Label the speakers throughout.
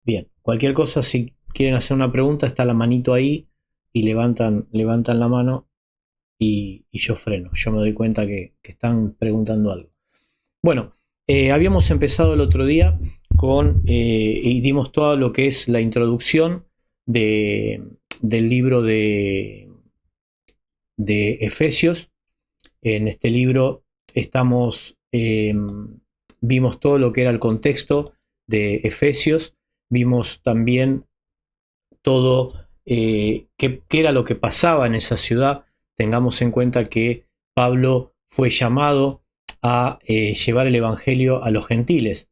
Speaker 1: Bien, cualquier cosa, si quieren hacer una pregunta, está la manito ahí y levantan la mano y yo freno. Yo me doy cuenta que están preguntando algo. Bueno, habíamos empezado el otro día y dimos todo lo que es la introducción del libro de Efesios. En este libro vimos todo lo que era el contexto de Efesios, vimos también todo qué era lo que pasaba en esa ciudad. Tengamos en cuenta que Pablo fue llamado a llevar el Evangelio a los gentiles.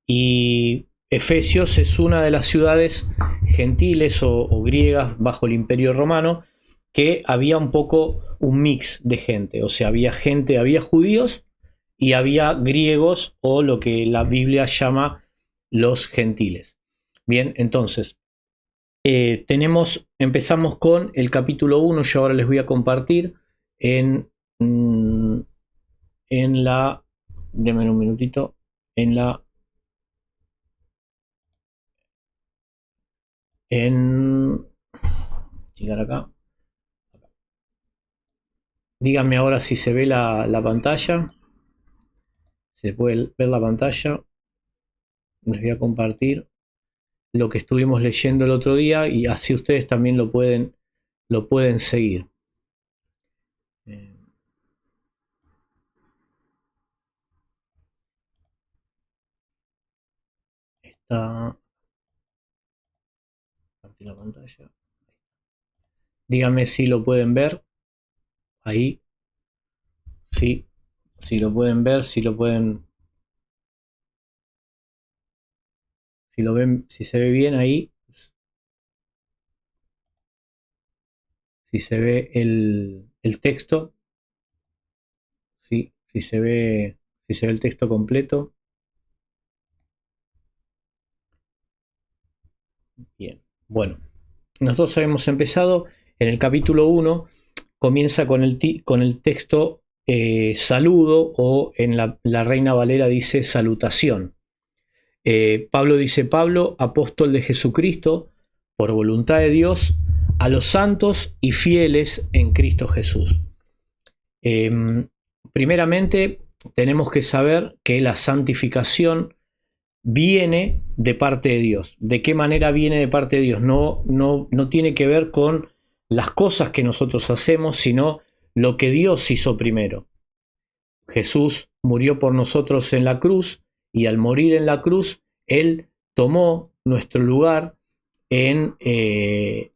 Speaker 1: Y Efesios es una de las ciudades gentiles o griegas bajo el Imperio Romano, que había un poco un mix de gente. O sea, había judíos y había griegos, o lo que la Biblia llama los gentiles. Bien, entonces, empezamos con el capítulo 1. Yo ahora les voy a compartir en, mm, en la, denme un minutito, en, llegar acá. Díganme ahora si se ve la pantalla. Se puede ver la pantalla. Les voy a compartir lo que estuvimos leyendo el otro día y así ustedes también lo pueden seguir. Eh, Está la pantalla. Díganme si lo pueden ver ahí. Sí, si lo pueden ver, si lo pueden, si lo ven, si se ve bien ahí, si se ve el texto, sí, si se ve el texto completo. Bien, bueno, nosotros hemos empezado en el capítulo 1, comienza con el texto saludo, o en la Reina Valera dice salutación. Pablo dice: Pablo, apóstol de Jesucristo, por voluntad de Dios, a los santos y fieles en Cristo Jesús. Eh, Primeramente, tenemos que saber que la santificación viene de parte de Dios. ¿De qué manera viene de parte de Dios? No tiene que ver con las cosas que nosotros hacemos, sino lo que Dios hizo primero. Jesús murió por nosotros en la cruz, y al morir en la cruz, Él tomó nuestro lugar que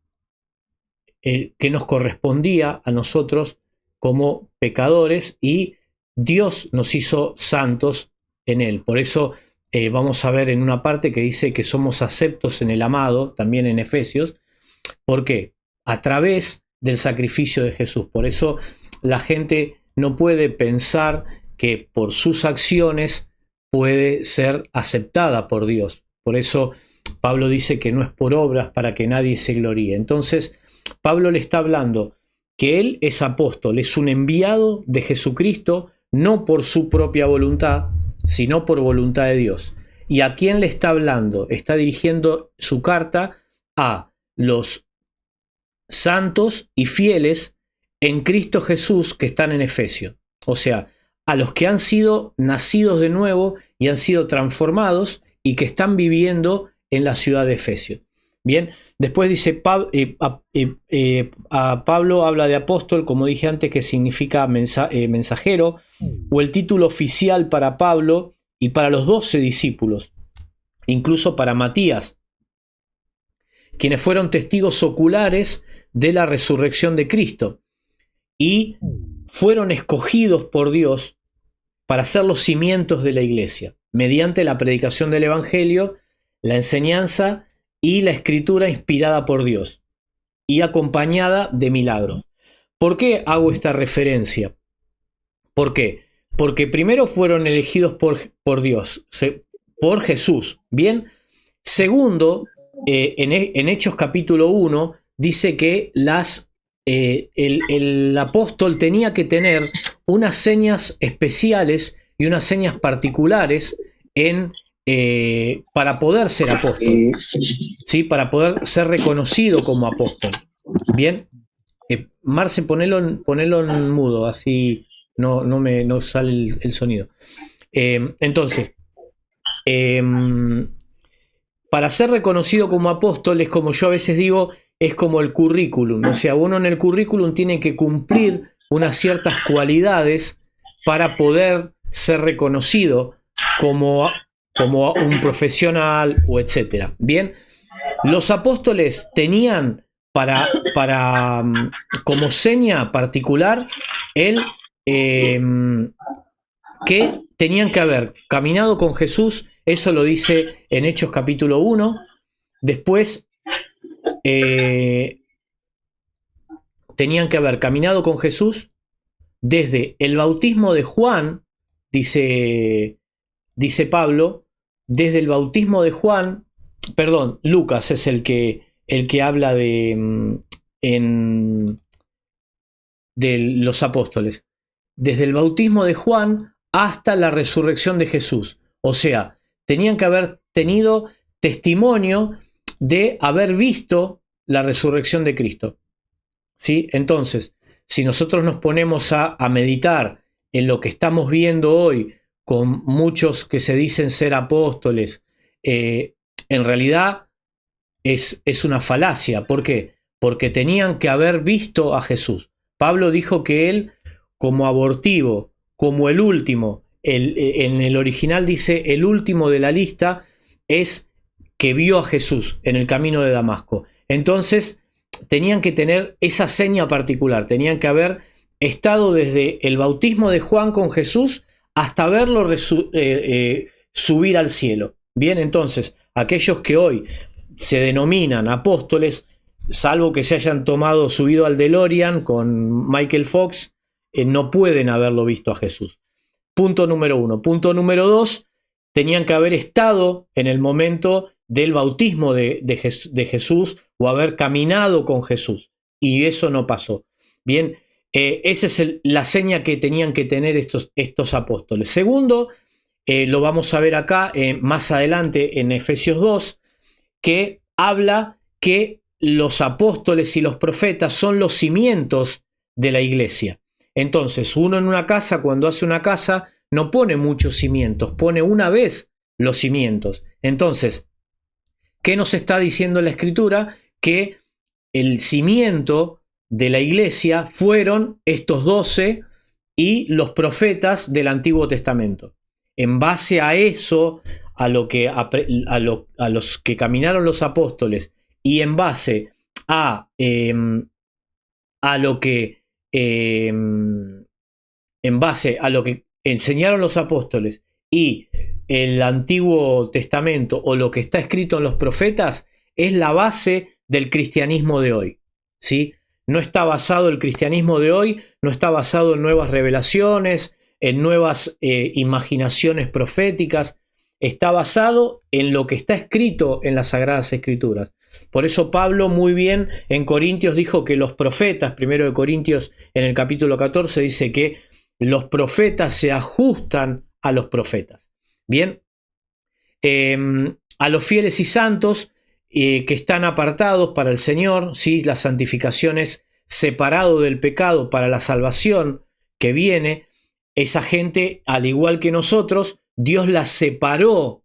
Speaker 1: nos correspondía a nosotros como pecadores, y Dios nos hizo santos en Él. Por eso vamos a ver en una parte que dice que somos aceptos en el amado, también en Efesios. ¿Por qué? A través del sacrificio de Jesús. Por eso la gente no puede pensar que por sus acciones puede ser aceptada por Dios. Por eso Pablo dice que no es por obras para que nadie se gloríe. Entonces, Pablo le está hablando que él es apóstol, es un enviado de Jesucristo, no por su propia voluntad, sino por voluntad de Dios. ¿Y a quién le está hablando? Está dirigiendo su carta a los santos y fieles en Cristo Jesús que están en Efesios. O sea, a los que han sido nacidos de nuevo y han sido transformados y que están viviendo en la ciudad de Efesios. Bien, después dice a Pablo habla de apóstol, como dije antes, que significa mensajero, o el título oficial para Pablo y para los 12 discípulos, incluso para Matías, quienes fueron testigos oculares de la resurrección de Cristo y fueron escogidos por Dios para ser los cimientos de la iglesia, mediante la predicación del Evangelio, la enseñanza y la escritura inspirada por Dios y acompañada de milagros. ¿Por qué hago esta referencia? ¿Por qué? Porque primero fueron elegidos por Dios, por Jesús, ¿bien? Segundo, en Hechos capítulo 1 dice que el apóstol tenía que tener unas señas especiales y unas señas particulares en para poder ser apóstol, ¿sí? Para poder ser reconocido como apóstol. Bien, Marce, ponelo en mudo, así no sale el sonido. Entonces, para ser reconocido como apóstol es, como yo a veces digo, es como el currículum. O sea, uno en el currículum tiene que cumplir unas ciertas cualidades para poder ser reconocido como un profesional o etcétera. Bien, los apóstoles tenían como seña particular el que tenían que haber caminado con Jesús. Eso lo dice en Hechos capítulo 1. Después tenían que haber caminado con Jesús desde el bautismo de Juan, dice Pablo, desde el bautismo de Juan, perdón, Lucas es el que habla de los apóstoles, desde el bautismo de Juan hasta la resurrección de Jesús. O sea, tenían que haber tenido testimonio de haber visto la resurrección de Cristo. ¿Sí? Entonces, si nosotros nos ponemos a meditar en lo que estamos viendo hoy, con muchos que se dicen ser apóstoles, en realidad es una falacia. ¿Por qué? Porque tenían que haber visto a Jesús. Pablo dijo que él, como abortivo, como el último, en el original dice el último de la lista, es que vio a Jesús en el camino de Damasco. Entonces, tenían que tener esa seña particular, tenían que haber estado desde el bautismo de Juan con Jesús hasta verlo subir al cielo. Bien, entonces, aquellos que hoy se denominan apóstoles, salvo que se hayan subido al DeLorean con Michael Fox, no pueden haberlo visto a Jesús. Punto número 1. Punto número 2, tenían que haber estado en el momento del bautismo de Jesús o haber caminado con Jesús. Y eso no pasó. Bien, esa es la seña que tenían que tener estos apóstoles. Segundo, lo vamos a ver acá más adelante en Efesios 2, que habla que los apóstoles y los profetas son los cimientos de la iglesia. Entonces, uno en una casa, cuando hace una casa, no pone muchos cimientos, pone una vez los cimientos. Entonces, ¿qué nos está diciendo la Escritura? Que el cimiento de la iglesia fueron estos 12 y los profetas del Antiguo Testamento. En base a eso, a los que caminaron los apóstoles, y en base a lo que enseñaron los apóstoles y el Antiguo Testamento, o lo que está escrito en los profetas, es la base del cristianismo de hoy, ¿sí? No está basado el cristianismo de hoy, no está basado en nuevas revelaciones, en nuevas imaginaciones proféticas, está basado en lo que está escrito en las Sagradas Escrituras. Por eso Pablo muy bien en Corintios dijo que los profetas, primero de Corintios en el capítulo 14 dice que los profetas se ajustan a los profetas. Bien, a los fieles y santos que están apartados para el Señor, ¿sí? La santificación es separado del pecado para la salvación que viene. Esa gente, al igual que nosotros, Dios la separó,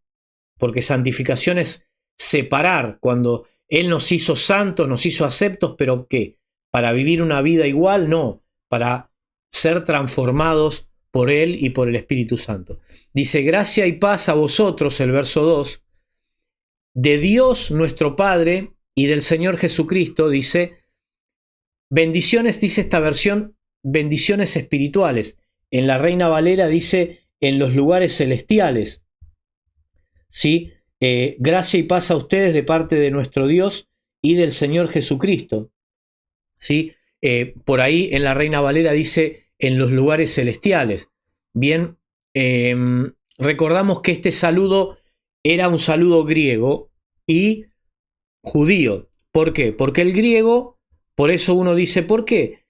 Speaker 1: porque santificación es separar. Cuando Él nos hizo santos, nos hizo aceptos, pero ¿qué? ¿Para vivir una vida igual? No, para ser transformados por Él y por el Espíritu Santo. Dice, gracia y paz a vosotros, el verso 2, de Dios nuestro Padre y del Señor Jesucristo, dice, bendiciones, dice esta versión, bendiciones espirituales. En la Reina Valera dice, en los lugares celestiales. ¿Sí? Gracia y paz a ustedes de parte de nuestro Dios y del Señor Jesucristo. ¿Sí? Por ahí en la Reina Valera dice, en los lugares celestiales. Bien, recordamos que este saludo era un saludo griego y judío. ¿Por qué? Porque el griego, por eso uno dice, ¿por qué?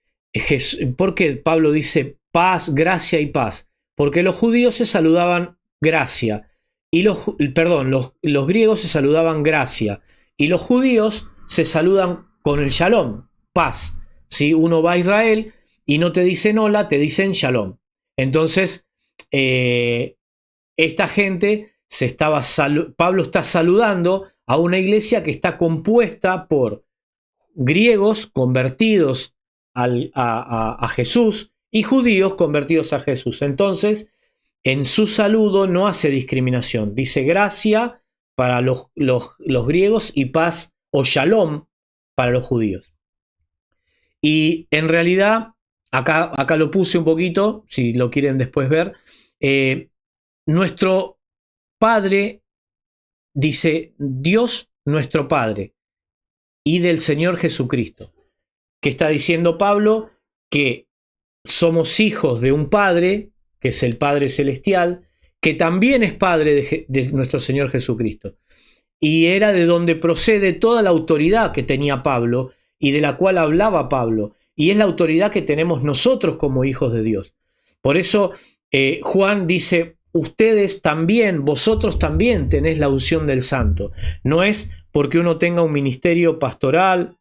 Speaker 1: ¿Por qué Pablo dice paz, gracia y paz? Porque los judíos se saludaban gracia y los griegos se saludaban gracia, y los judíos se saludan con el shalom, paz. ¿Sí? Uno va a Israel y no te dicen hola, te dicen shalom. Entonces, esta gente Pablo está saludando a una iglesia que está compuesta por griegos convertidos a Jesús y judíos convertidos a Jesús. Entonces, en su saludo no hace discriminación. Dice gracia para los griegos y paz o shalom para los judíos. Y en realidad, acá lo puse un poquito, si lo quieren después ver, nuestro Padre, dice Dios nuestro Padre y del Señor Jesucristo. Que está diciendo Pablo que somos hijos de un Padre, que es el Padre Celestial, que también es Padre de nuestro Señor Jesucristo. Y era de donde procede toda la autoridad que tenía Pablo y de la cual hablaba Pablo. Y es la autoridad que tenemos nosotros como hijos de Dios. Por eso Juan dice, ustedes también, vosotros también tenés la unción del Santo. No es porque uno tenga un ministerio pastoral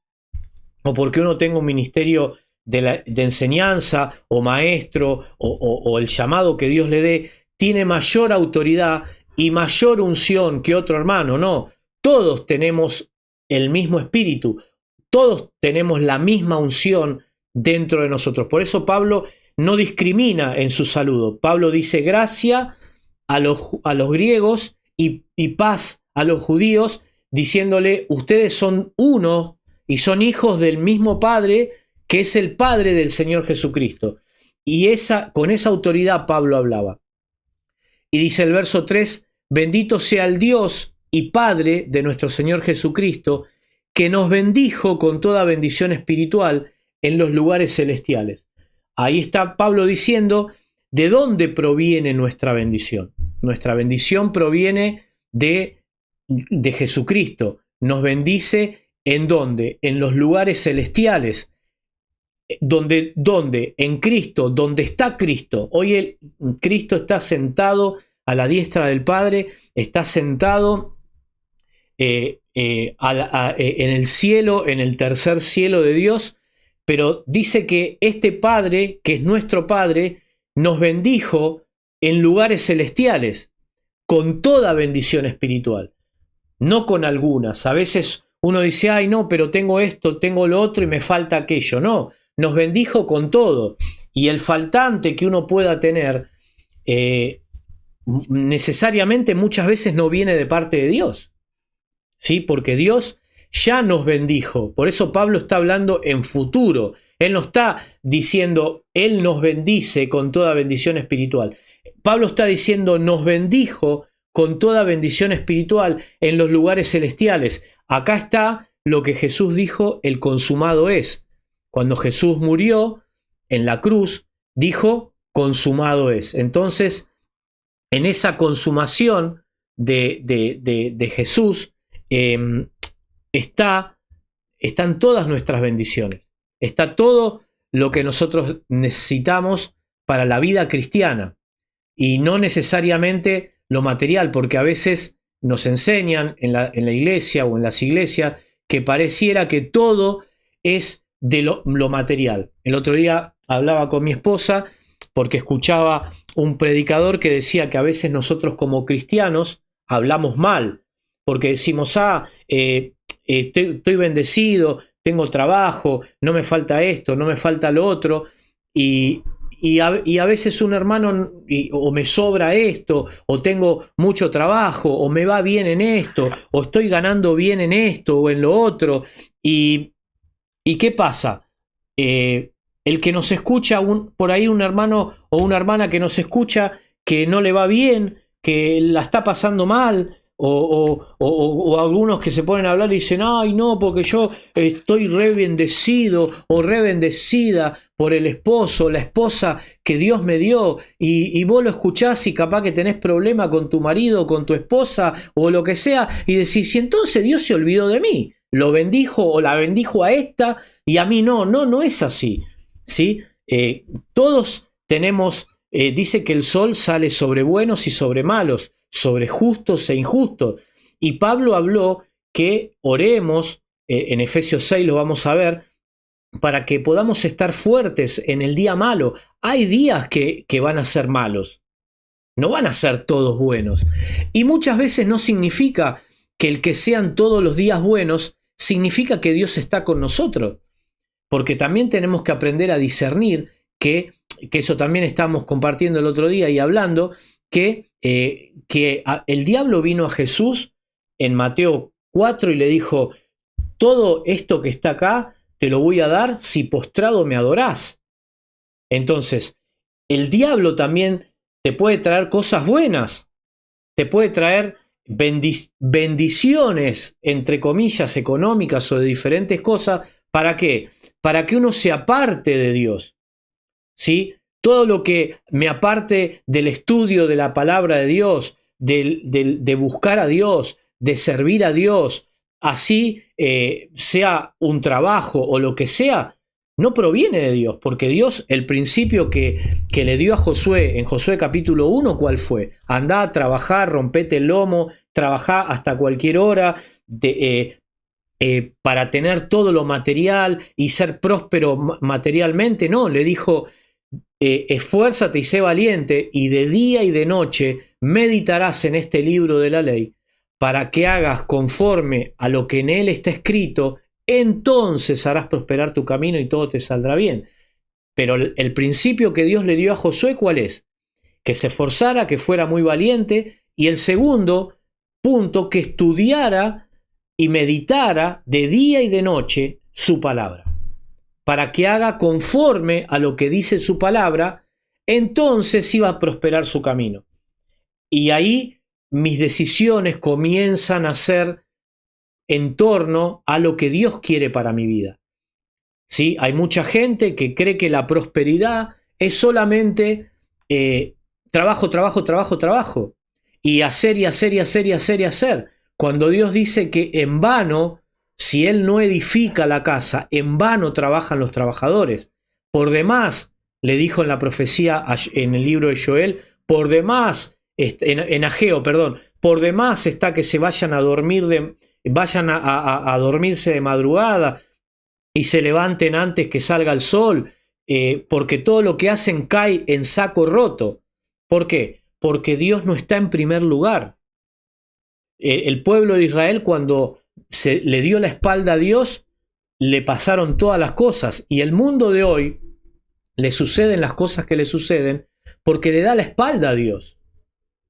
Speaker 1: o porque uno tenga un ministerio de enseñanza o maestro o el llamado que Dios le dé, tiene mayor autoridad y mayor unción que otro hermano. No, todos tenemos el mismo espíritu, todos tenemos la misma unción dentro de nosotros. Por eso Pablo no discrimina en su saludo. Pablo dice gracia a los griegos y paz a los judíos, diciéndole, ustedes son uno y son hijos del mismo Padre, que es el Padre del Señor Jesucristo. Y con esa autoridad Pablo hablaba. Y dice el verso 3, bendito sea el Dios y Padre de nuestro Señor Jesucristo, que nos bendijo con toda bendición espiritual en los lugares celestiales. Ahí está Pablo diciendo, ¿de dónde proviene nuestra bendición? Nuestra bendición proviene de Jesucristo. Nos bendice ¿en dónde? En los lugares celestiales. ¿Dónde? En Cristo, donde está Cristo. Hoy Cristo está sentado a la diestra del Padre, está sentado en el cielo, en el tercer cielo de Dios, pero dice que este Padre, que es nuestro Padre, nos bendijo en lugares celestiales, con toda bendición espiritual, no con algunas. A veces uno dice, ay no, pero tengo esto, tengo lo otro y me falta aquello. No, nos bendijo con todo. Y el faltante que uno pueda tener, necesariamente muchas veces no viene de parte de Dios. ¿Sí? Porque Dios ya nos bendijo. Por eso Pablo está hablando en futuro. Él no está diciendo, Él nos bendice con toda bendición espiritual. Pablo está diciendo, nos bendijo con toda bendición espiritual en los lugares celestiales. Acá está lo que Jesús dijo, el consumado es. Cuando Jesús murió en la cruz, dijo, consumado es. Entonces, en esa consumación de Jesús, están todas nuestras bendiciones. Está todo lo que nosotros necesitamos para la vida cristiana. Y no necesariamente lo material, porque a veces nos enseñan en la iglesia o en las iglesias que pareciera que todo es de lo material. El otro día hablaba con mi esposa porque escuchaba un predicador que decía que a veces nosotros como cristianos hablamos mal, porque decimos, estoy bendecido, tengo trabajo, no me falta esto, no me falta lo otro, y a veces un hermano, o me sobra esto, o tengo mucho trabajo, o me va bien en esto, o estoy ganando bien en esto o en lo otro. ¿Y qué pasa? El que nos escucha, por ahí un hermano o una hermana que nos escucha, que no le va bien, que la está pasando mal, o algunos que se ponen a hablar y dicen, ay no, porque yo estoy re bendecido o re bendecida por el esposo, la esposa que Dios me dio, y vos lo escuchás y capaz que tenés problema con tu marido, con tu esposa o lo que sea, y decís, y entonces Dios se olvidó de mí, lo bendijo o la bendijo a esta y a mí no es así, ¿sí? Todos tenemos, dice que el sol sale sobre buenos y sobre malos. sobre justos e injustos. Y Pablo habló que oremos, en Efesios 6 lo vamos a ver, para que podamos estar fuertes en el día malo. Hay días que van a ser malos, no van a ser todos buenos. Y muchas veces no significa que el que sean todos los días buenos, significa que Dios está con nosotros. Porque también tenemos que aprender a discernir que eso también estábamos compartiendo el otro día y hablando, que el diablo vino a Jesús en Mateo 4 y le dijo: todo esto que está acá te lo voy a dar si postrado me adorás. Entonces, el diablo también te puede traer cosas buenas, te puede traer bendiciones, entre comillas, económicas o de diferentes cosas. ¿Para qué? Para que uno se aparte de Dios, ¿sí? Todo lo que me aparte del estudio de la palabra de Dios, de buscar a Dios, de servir a Dios, así sea un trabajo o lo que sea, no proviene de Dios, porque Dios, el principio que le dio a Josué en Josué capítulo 1, ¿cuál fue? Andá a trabajar, rompete el lomo, trabajá hasta cualquier hora, para tener todo lo material y ser próspero materialmente. No, le dijo: esfuérzate y sé valiente, y de día y de noche meditarás en este libro de la ley, para que hagas conforme a lo que en él está escrito, entonces harás prosperar tu camino y todo te saldrá bien. Pero el principio que Dios le dio a Josué, ¿cuál es? Que se esforzara, que fuera muy valiente, y el segundo punto, que estudiara y meditara de día y de noche su palabra, para que haga conforme a lo que dice su palabra, entonces iba a prosperar su camino. Y ahí mis decisiones comienzan a ser en torno a lo que Dios quiere para mi vida. ¿Sí? Hay mucha gente que cree que la prosperidad es solamente trabajo, trabajo, trabajo, trabajo, y hacer y hacer y hacer y hacer y hacer. Cuando Dios dice que en vano, si Él no edifica la casa, en vano trabajan los trabajadores. Por demás, le dijo en la profecía, en el libro de Joel, por demás, en Ageo, perdón, por demás está que se vayan a dormir, vayan a dormirse de madrugada y se levanten antes que salga el sol, porque todo lo que hacen cae en saco roto. ¿Por qué? Porque Dios no está en primer lugar. El pueblo de Israel, cuando se le dio la espalda a Dios, le pasaron todas las cosas, y el mundo de hoy le suceden las cosas que le suceden porque le da la espalda a Dios,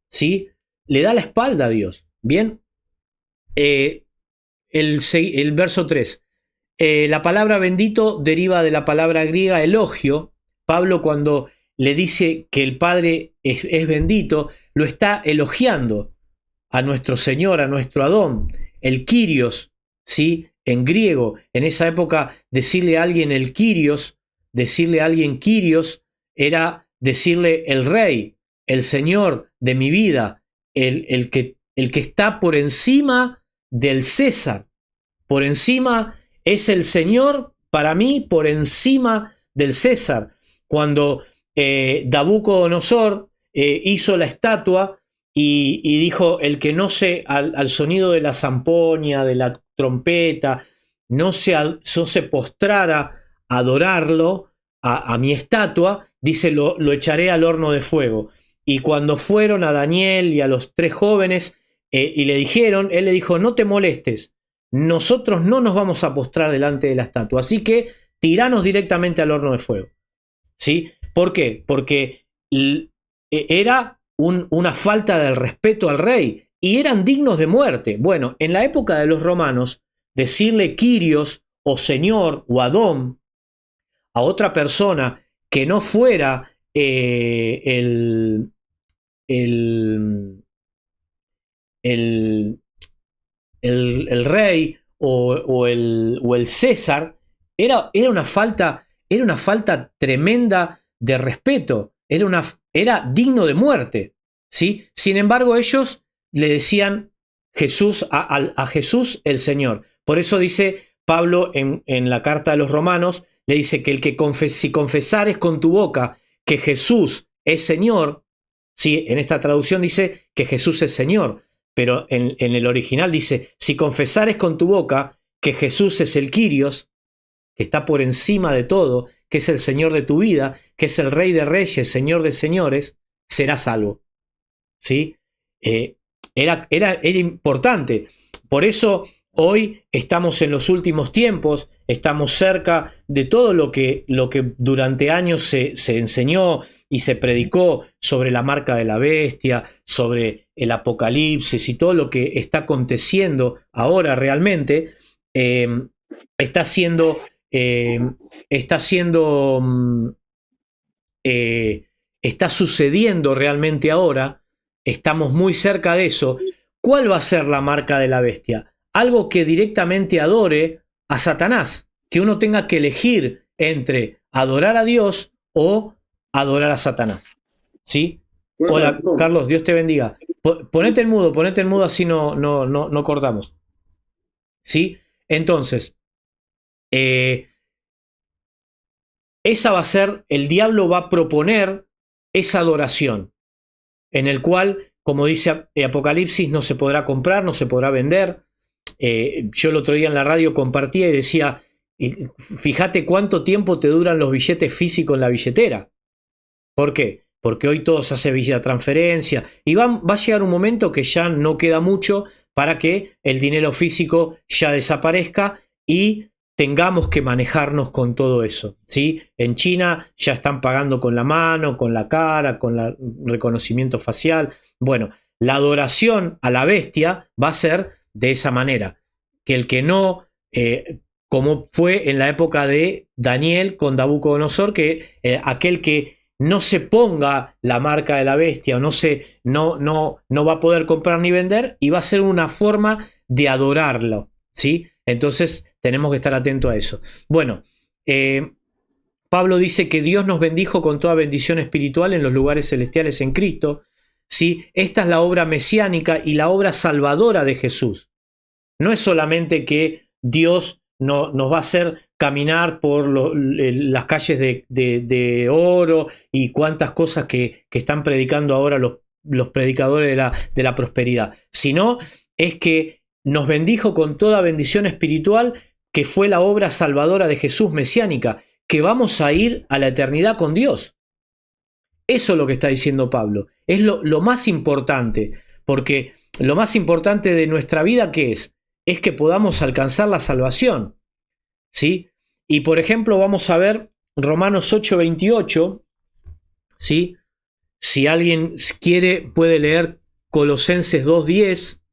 Speaker 1: ¿sí? Le da la espalda a Dios. Bien, el verso 3. La palabra bendito deriva de la palabra griega elogio. Pablo, cuando le dice que el Padre es bendito, lo está elogiando a nuestro Señor, a nuestro Adón, el Kyrios, ¿sí? En griego, en esa época, decirle a alguien el Kyrios, decirle a alguien Kyrios, era decirle el Rey, el Señor de mi vida, el que está por encima del César, por encima, es el Señor para mí, por encima del César. Cuando Nabucodonosor hizo la estatua y dijo: el que no se, al sonido de la zampoña, de la trompeta, no se postrara a adorarlo, a mi estatua, dice, lo echaré al horno de fuego. Y cuando fueron a Daniel y a los tres jóvenes y le dijeron, él le dijo: no te molestes, nosotros no nos vamos a postrar delante de la estatua, así que tiranos directamente al horno de fuego. ¿Sí? ¿Por qué? Porque era una falta de respeto al rey y eran dignos de muerte. Bueno, en la época de los romanos, decirle Kyrios o Señor o Adón a otra persona que no fuera el rey o el César, era una falta tremenda de respeto, era digno de muerte, ¿sí? Sin embargo, ellos le decían a Jesús el Señor. Por eso dice Pablo en la carta de los Romanos, le dice que si confesares con tu boca que Jesús es Señor, Sí, en esta traducción dice que Jesús es Señor, pero en el original dice, si confesares con tu boca que Jesús es el Kyrios, que está por encima de todo, que es el Señor de tu vida, que es el Rey de Reyes, Señor de Señores, serás salvo. ¿Sí? Era importante. Por eso hoy estamos en los últimos tiempos, estamos cerca de todo lo que durante años se enseñó y se predicó sobre la marca de la bestia, sobre el apocalipsis y todo lo que está aconteciendo ahora realmente, está siendo está sucediendo realmente ahora. Estamos muy cerca de eso. ¿Cuál va a ser la marca de la bestia? Algo que directamente adore a Satanás, que uno tenga que elegir entre adorar a Dios o adorar a Satanás. ¿Sí? Hola, Carlos, Dios te bendiga. Ponete en mudo así no cortamos. ¿Sí? Entonces, esa va a ser, el diablo va a proponer esa adoración, en el cual, como dice Apocalipsis, no se podrá comprar, no se podrá vender. Yo el otro día en la radio compartía y decía, fíjate cuánto tiempo te duran los billetes físicos en la billetera. ¿Por qué? Porque hoy todo se hace vía transferencia y va a llegar un momento que ya no queda mucho para que el dinero físico ya desaparezca y tengamos que manejarnos con todo eso, ¿sí? En China ya están pagando con la mano, con la cara, con el reconocimiento facial. Bueno, la adoración a la bestia va a ser de esa manera, que el que no, como fue en la época de Daniel con Nabucodonosor, que aquel que no se ponga la marca de la bestia o no va a poder comprar ni vender y va a ser una forma de adorarlo, ¿sí? Entonces tenemos que estar atentos a eso. Bueno, Pablo dice que Dios nos bendijo con toda bendición espiritual en los lugares celestiales en Cristo, ¿sí? Esta es la obra mesiánica y la obra salvadora de Jesús. No es solamente que Dios nos va a hacer caminar por las calles de oro y cuantas cosas que están predicando ahora los predicadores de la prosperidad, sino es que nos bendijo con toda bendición espiritual, que fue la obra salvadora de Jesús mesiánica, que vamos a ir a la eternidad con Dios. Eso es lo que está diciendo Pablo. Es lo más importante, porque lo más importante de nuestra vida, ¿qué es? Es que podamos alcanzar la salvación, ¿sí? Y por ejemplo vamos a ver Romanos 8:28, ¿sí? Si alguien quiere puede leer Colosenses 2:10,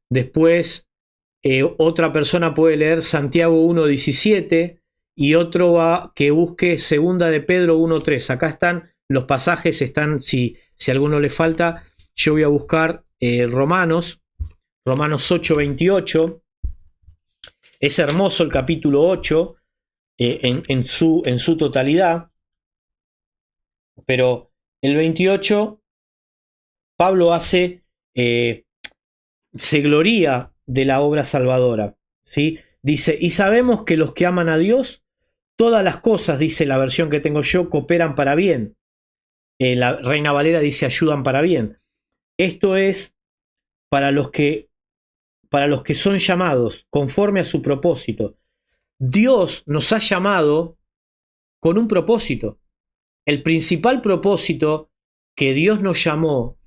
Speaker 1: después otra persona puede leer Santiago 1:17 y otro que busque Segunda de Pedro 1:3. Acá están los pasajes, si a alguno le falta, yo voy a buscar Romanos 8:28. Es hermoso el capítulo 8 en su totalidad, pero el 28 Pablo se gloría de la obra salvadora, ¿sí? Dice, y sabemos que los que aman a Dios, todas las cosas, dice la versión que tengo yo, cooperan para bien. La Reina Valera dice ayudan para bien. Esto es para los que son llamados conforme a su propósito. Dios nos ha llamado con un propósito. El principal propósito que Dios nos llamó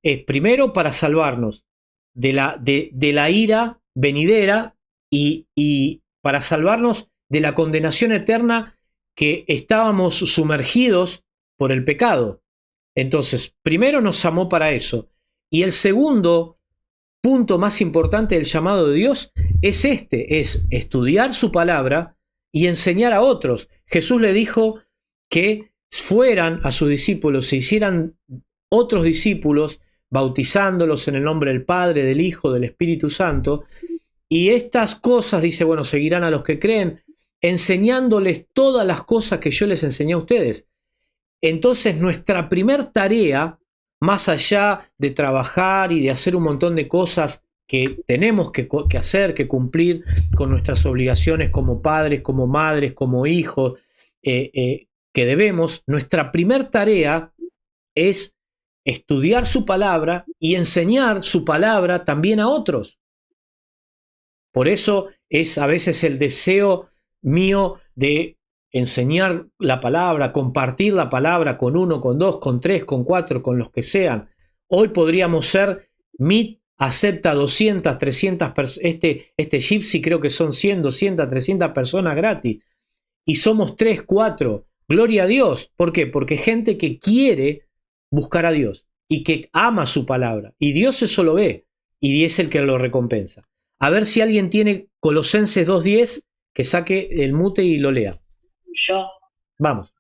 Speaker 1: es primero para salvarnos de la ira venidera y para salvarnos de la condenación eterna que estábamos sumergidos por el pecado. Entonces, primero nos amó para eso. Y el segundo punto más importante del llamado de Dios es es estudiar su palabra y enseñar a otros. Jesús le dijo que fueran a sus discípulos, se hicieran otros discípulos, bautizándolos en el nombre del Padre, del Hijo, del Espíritu Santo. Y estas cosas, dice, bueno, seguirán a los que creen, enseñándoles todas las cosas que yo les enseñé a ustedes. Entonces, nuestra primer tarea, más allá de trabajar y de hacer un montón de cosas que tenemos que hacer, que cumplir con nuestras obligaciones como padres, como madres, como hijos, que debemos, nuestra primer tarea es estudiar su palabra y enseñar su palabra también a otros. Por eso es a veces el deseo mío de enseñar la palabra, compartir la palabra con uno, con dos, con tres, con cuatro, con los que sean. Hoy podríamos ser Meet acepta 200, 300 personas, este Gypsy creo que son 100, 200, 300 personas gratis. Y somos 3, 4. Gloria a Dios. ¿Por qué? Porque gente que quiere buscar a Dios y que ama su palabra. Y Dios eso lo ve y es el que lo recompensa. A ver si alguien tiene Colosenses 2:10, que saque el mute y lo lea.
Speaker 2: Yo.
Speaker 1: Vamos.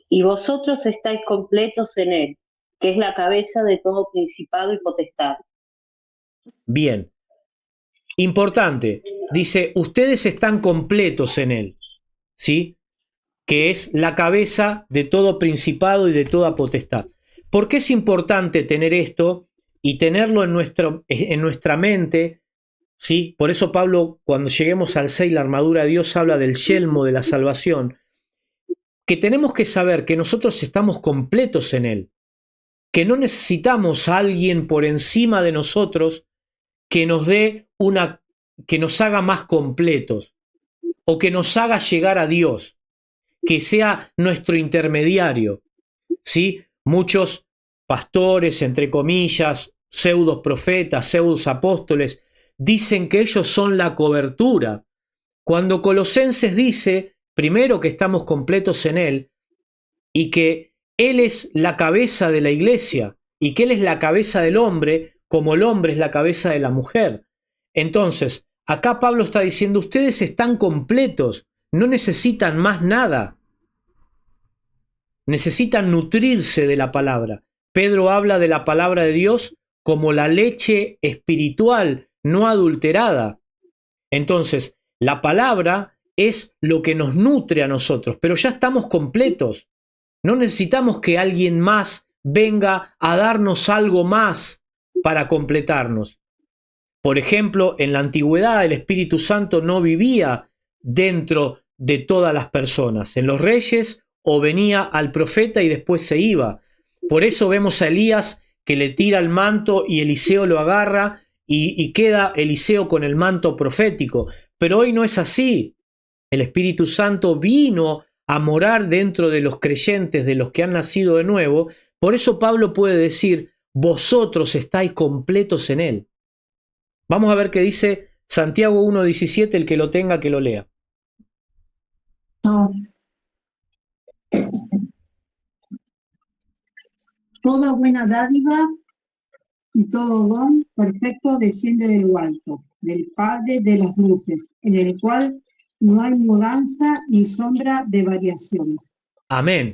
Speaker 2: Y vosotros estáis completos en él, que es la cabeza de todo principado y potestad.
Speaker 1: Bien. Importante. Dice, ustedes están completos en él. ¿Sí? Que es la cabeza de todo principado y de toda potestad. ¿Por qué es importante tener esto y tenerlo en nuestra mente? ¿Sí? Por eso Pablo, cuando lleguemos al 6, la armadura de Dios, habla del yelmo de la salvación, que tenemos que saber que nosotros estamos completos en él, que no necesitamos a alguien por encima de nosotros que nos dé que nos haga más completos o que nos haga llegar a Dios, que sea nuestro intermediario. ¿Sí? Muchos pastores, entre comillas, pseudos profetas, pseudos apóstoles, dicen que ellos son la cobertura, cuando Colosenses dice, primero, que estamos completos en Él y que Él es la cabeza de la iglesia y que Él es la cabeza del hombre, como el hombre es la cabeza de la mujer. Entonces, acá Pablo está diciendo, ustedes están completos, no necesitan más nada. Necesitan nutrirse de la palabra. Pedro habla de la palabra de Dios como la leche espiritual, no adulterada. Entonces, la palabra es lo que nos nutre a nosotros, pero ya estamos completos. No necesitamos que alguien más venga a darnos algo más para completarnos. Por ejemplo, en la antigüedad el Espíritu Santo no vivía dentro de todas las personas. En los reyes o venía al profeta y después se iba. Por eso vemos a Elías que le tira el manto y Eliseo lo agarra y queda Eliseo con el manto profético. Pero hoy no es así. El Espíritu Santo vino a morar dentro de los creyentes, de los que han nacido de nuevo. Por eso Pablo puede decir, vosotros estáis completos en Él. Vamos a ver qué dice Santiago 1:17, el que lo tenga, que lo lea.
Speaker 3: No. Toda buena dádiva y todo don perfecto desciende de lo alto, del Padre de las luces, en el cual no hay mudanza ni sombra de variación.
Speaker 1: Amén.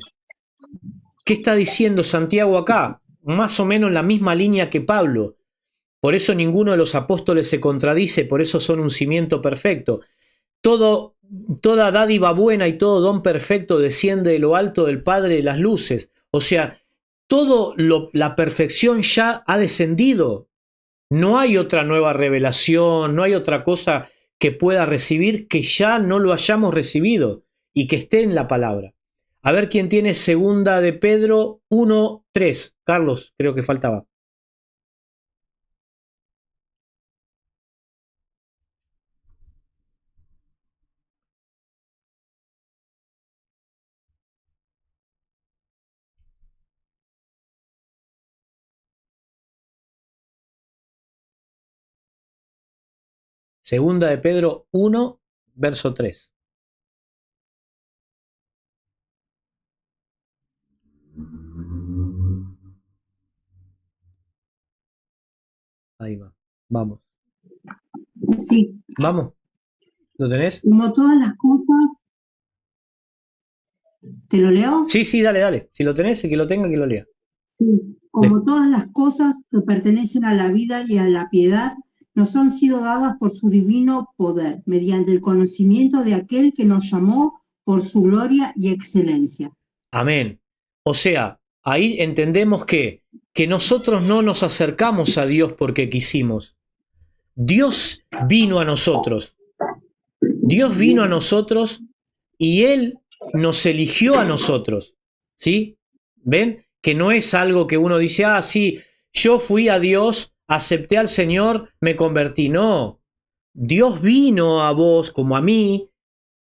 Speaker 1: ¿Qué está diciendo Santiago acá? Más o menos la misma línea que Pablo. Por eso ninguno de los apóstoles se contradice, por eso son un cimiento perfecto. Toda dádiva buena y todo don perfecto desciende de lo alto del Padre de las luces. O sea, la perfección ya ha descendido. No hay otra nueva revelación, no hay otra cosa que pueda recibir que ya no lo hayamos recibido y que esté en la palabra. A ver quién tiene segunda de Pedro 1:3. Carlos, creo que faltaba. Segunda de Pedro 1, verso 3. Ahí va. Vamos.
Speaker 3: Sí.
Speaker 1: Vamos. ¿Lo tenés?
Speaker 3: Como todas las cosas, ¿te lo leo?
Speaker 1: Sí, dale. Si lo tenés, el que lo tenga, que lo lea.
Speaker 3: Sí. Como todas las cosas que pertenecen a la vida y a la piedad, nos han sido dadas por su divino poder, mediante el conocimiento de aquel que nos llamó por su gloria y excelencia.
Speaker 1: Amén. O sea, ahí entendemos que nosotros no nos acercamos a Dios porque quisimos. Dios vino a nosotros. Dios vino a nosotros y Él nos eligió a nosotros. ¿Sí? ¿Ven? Que no es algo que uno dice, ah, sí, yo fui a Dios, acepté al Señor, me convertí. No, Dios vino a vos como a mí,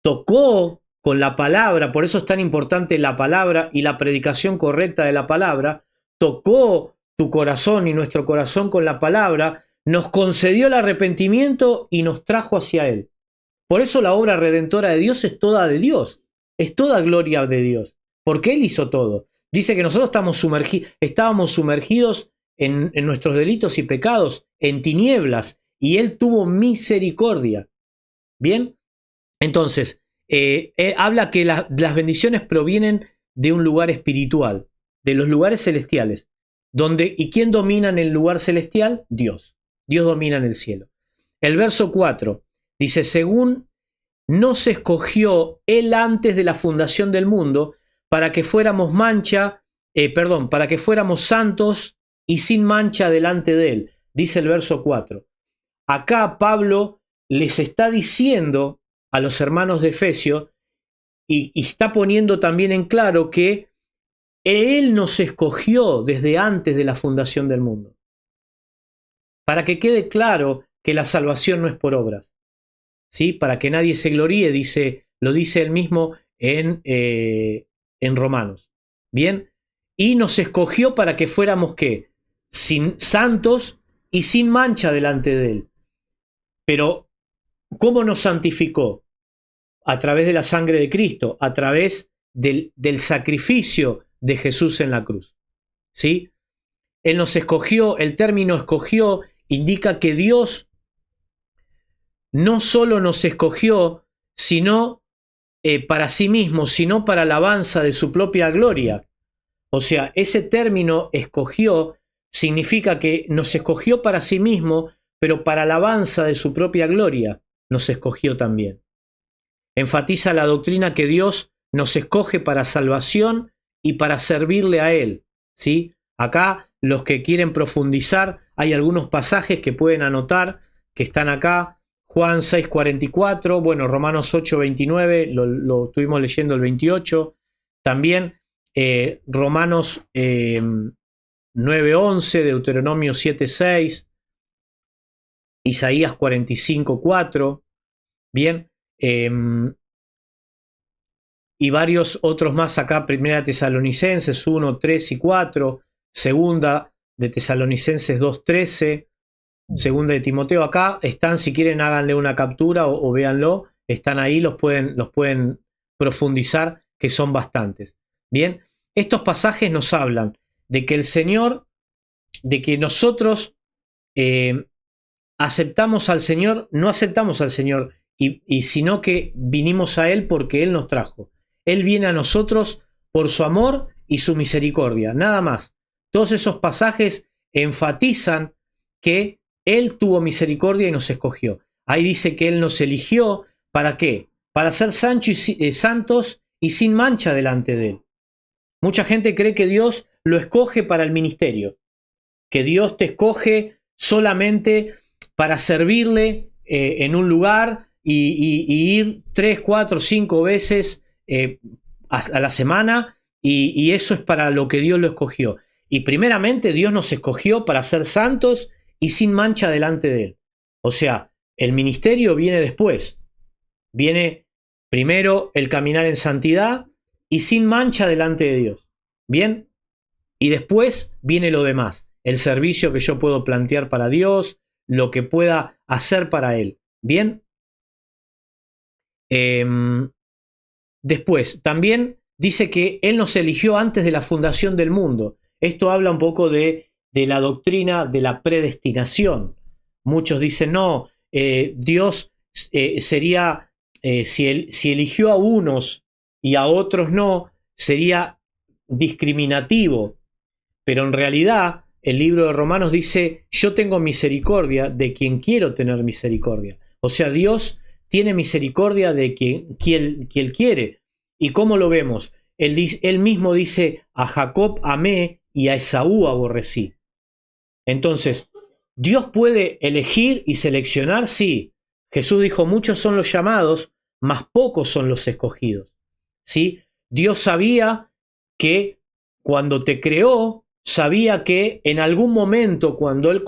Speaker 1: tocó con la palabra, por eso es tan importante la palabra y la predicación correcta de la palabra, tocó tu corazón y nuestro corazón con la palabra, nos concedió el arrepentimiento y nos trajo hacia Él. Por eso la obra redentora de Dios es toda de Dios, es toda gloria de Dios, porque Él hizo todo. Dice que nosotros estábamos sumergidos en nuestros delitos y pecados, en tinieblas, y Él tuvo misericordia. ¿Bien? Entonces, habla que las bendiciones provienen de un lugar espiritual, de los lugares celestiales. ¿Y quién domina en el lugar celestial? Dios. Dios domina en el cielo. El verso 4 dice, según nos escogió Él antes de la fundación del mundo, para que fuéramos para que fuéramos santos y sin mancha delante de Él. Dice el verso 4. Acá Pablo les está diciendo a los hermanos de Efesios y está poniendo también en claro que Él nos escogió desde antes de la fundación del mundo. Para que quede claro que la salvación no es por obras. ¿Sí? Para que nadie se gloríe, lo dice él mismo en Romanos. Bien, y nos escogió para que fuéramos ¿qué? Santos y sin mancha delante de Él. Pero, ¿cómo nos santificó? A través de la sangre de Cristo, a través del sacrificio de Jesús en la cruz. ¿Sí? Él nos escogió, el término escogió indica que Dios no solo nos escogió, sino para sí mismo, sino para alabanza de su propia gloria. O sea, ese término escogió significa que nos escogió para sí mismo, pero para alabanza de su propia gloria nos escogió también. Enfatiza la doctrina que Dios nos escoge para salvación y para servirle a Él. ¿Sí? Acá, los que quieren profundizar, hay algunos pasajes que pueden anotar, que están acá. Juan 6:44, bueno, Romanos 8:29, lo estuvimos leyendo el 28. También Romanos 9:11, Deuteronomio 7:6, Isaías 45:4. Bien, y varios otros más acá, Primera Tesalonicenses 1:3 y 4, Segunda de Tesalonicenses 2:13, Segunda de Timoteo. Acá están, si quieren háganle una captura o véanlo, están ahí, los pueden profundizar, que son bastantes. Bien, estos pasajes nos hablan de que el Señor, de que nosotros aceptamos al Señor, no aceptamos al Señor, y sino que vinimos a Él porque Él nos trajo. Él viene a nosotros por su amor y su misericordia, nada más. Todos esos pasajes enfatizan que Él tuvo misericordia y nos escogió. Ahí dice que Él nos eligió, ¿para qué? Para ser santos y sin mancha delante de Él. Mucha gente cree que Dios lo escoge para el ministerio, que Dios te escoge solamente para servirle en un lugar y ir 3, 4, 5 veces a la semana, y eso es para lo que Dios lo escogió. Y primeramente Dios nos escogió para ser santos y sin mancha delante de Él. O sea, el ministerio viene después. Viene primero el caminar en santidad y sin mancha delante de Dios. ¿Bien? Y después viene lo demás. El servicio que yo puedo plantear para Dios, lo que pueda hacer para Él. ¿Bien? Después, también dice que Él nos eligió antes de la fundación del mundo. Esto habla un poco de la doctrina de la predestinación. Muchos dicen, no, Dios sería, si eligió a unos y a otros no, sería discriminativo. Pero en realidad, el libro de Romanos dice, yo tengo misericordia de quien quiero tener misericordia. O sea, Dios tiene misericordia de quien quiere. ¿Y cómo lo vemos? Él mismo dice, a Jacob amé y a Esaú aborrecí. Entonces, ¿Dios puede elegir y seleccionar? Sí. Jesús dijo, muchos son los llamados, mas pocos son los escogidos. ¿Sí? Dios sabía que cuando te creó, sabía que en algún momento, cuando Él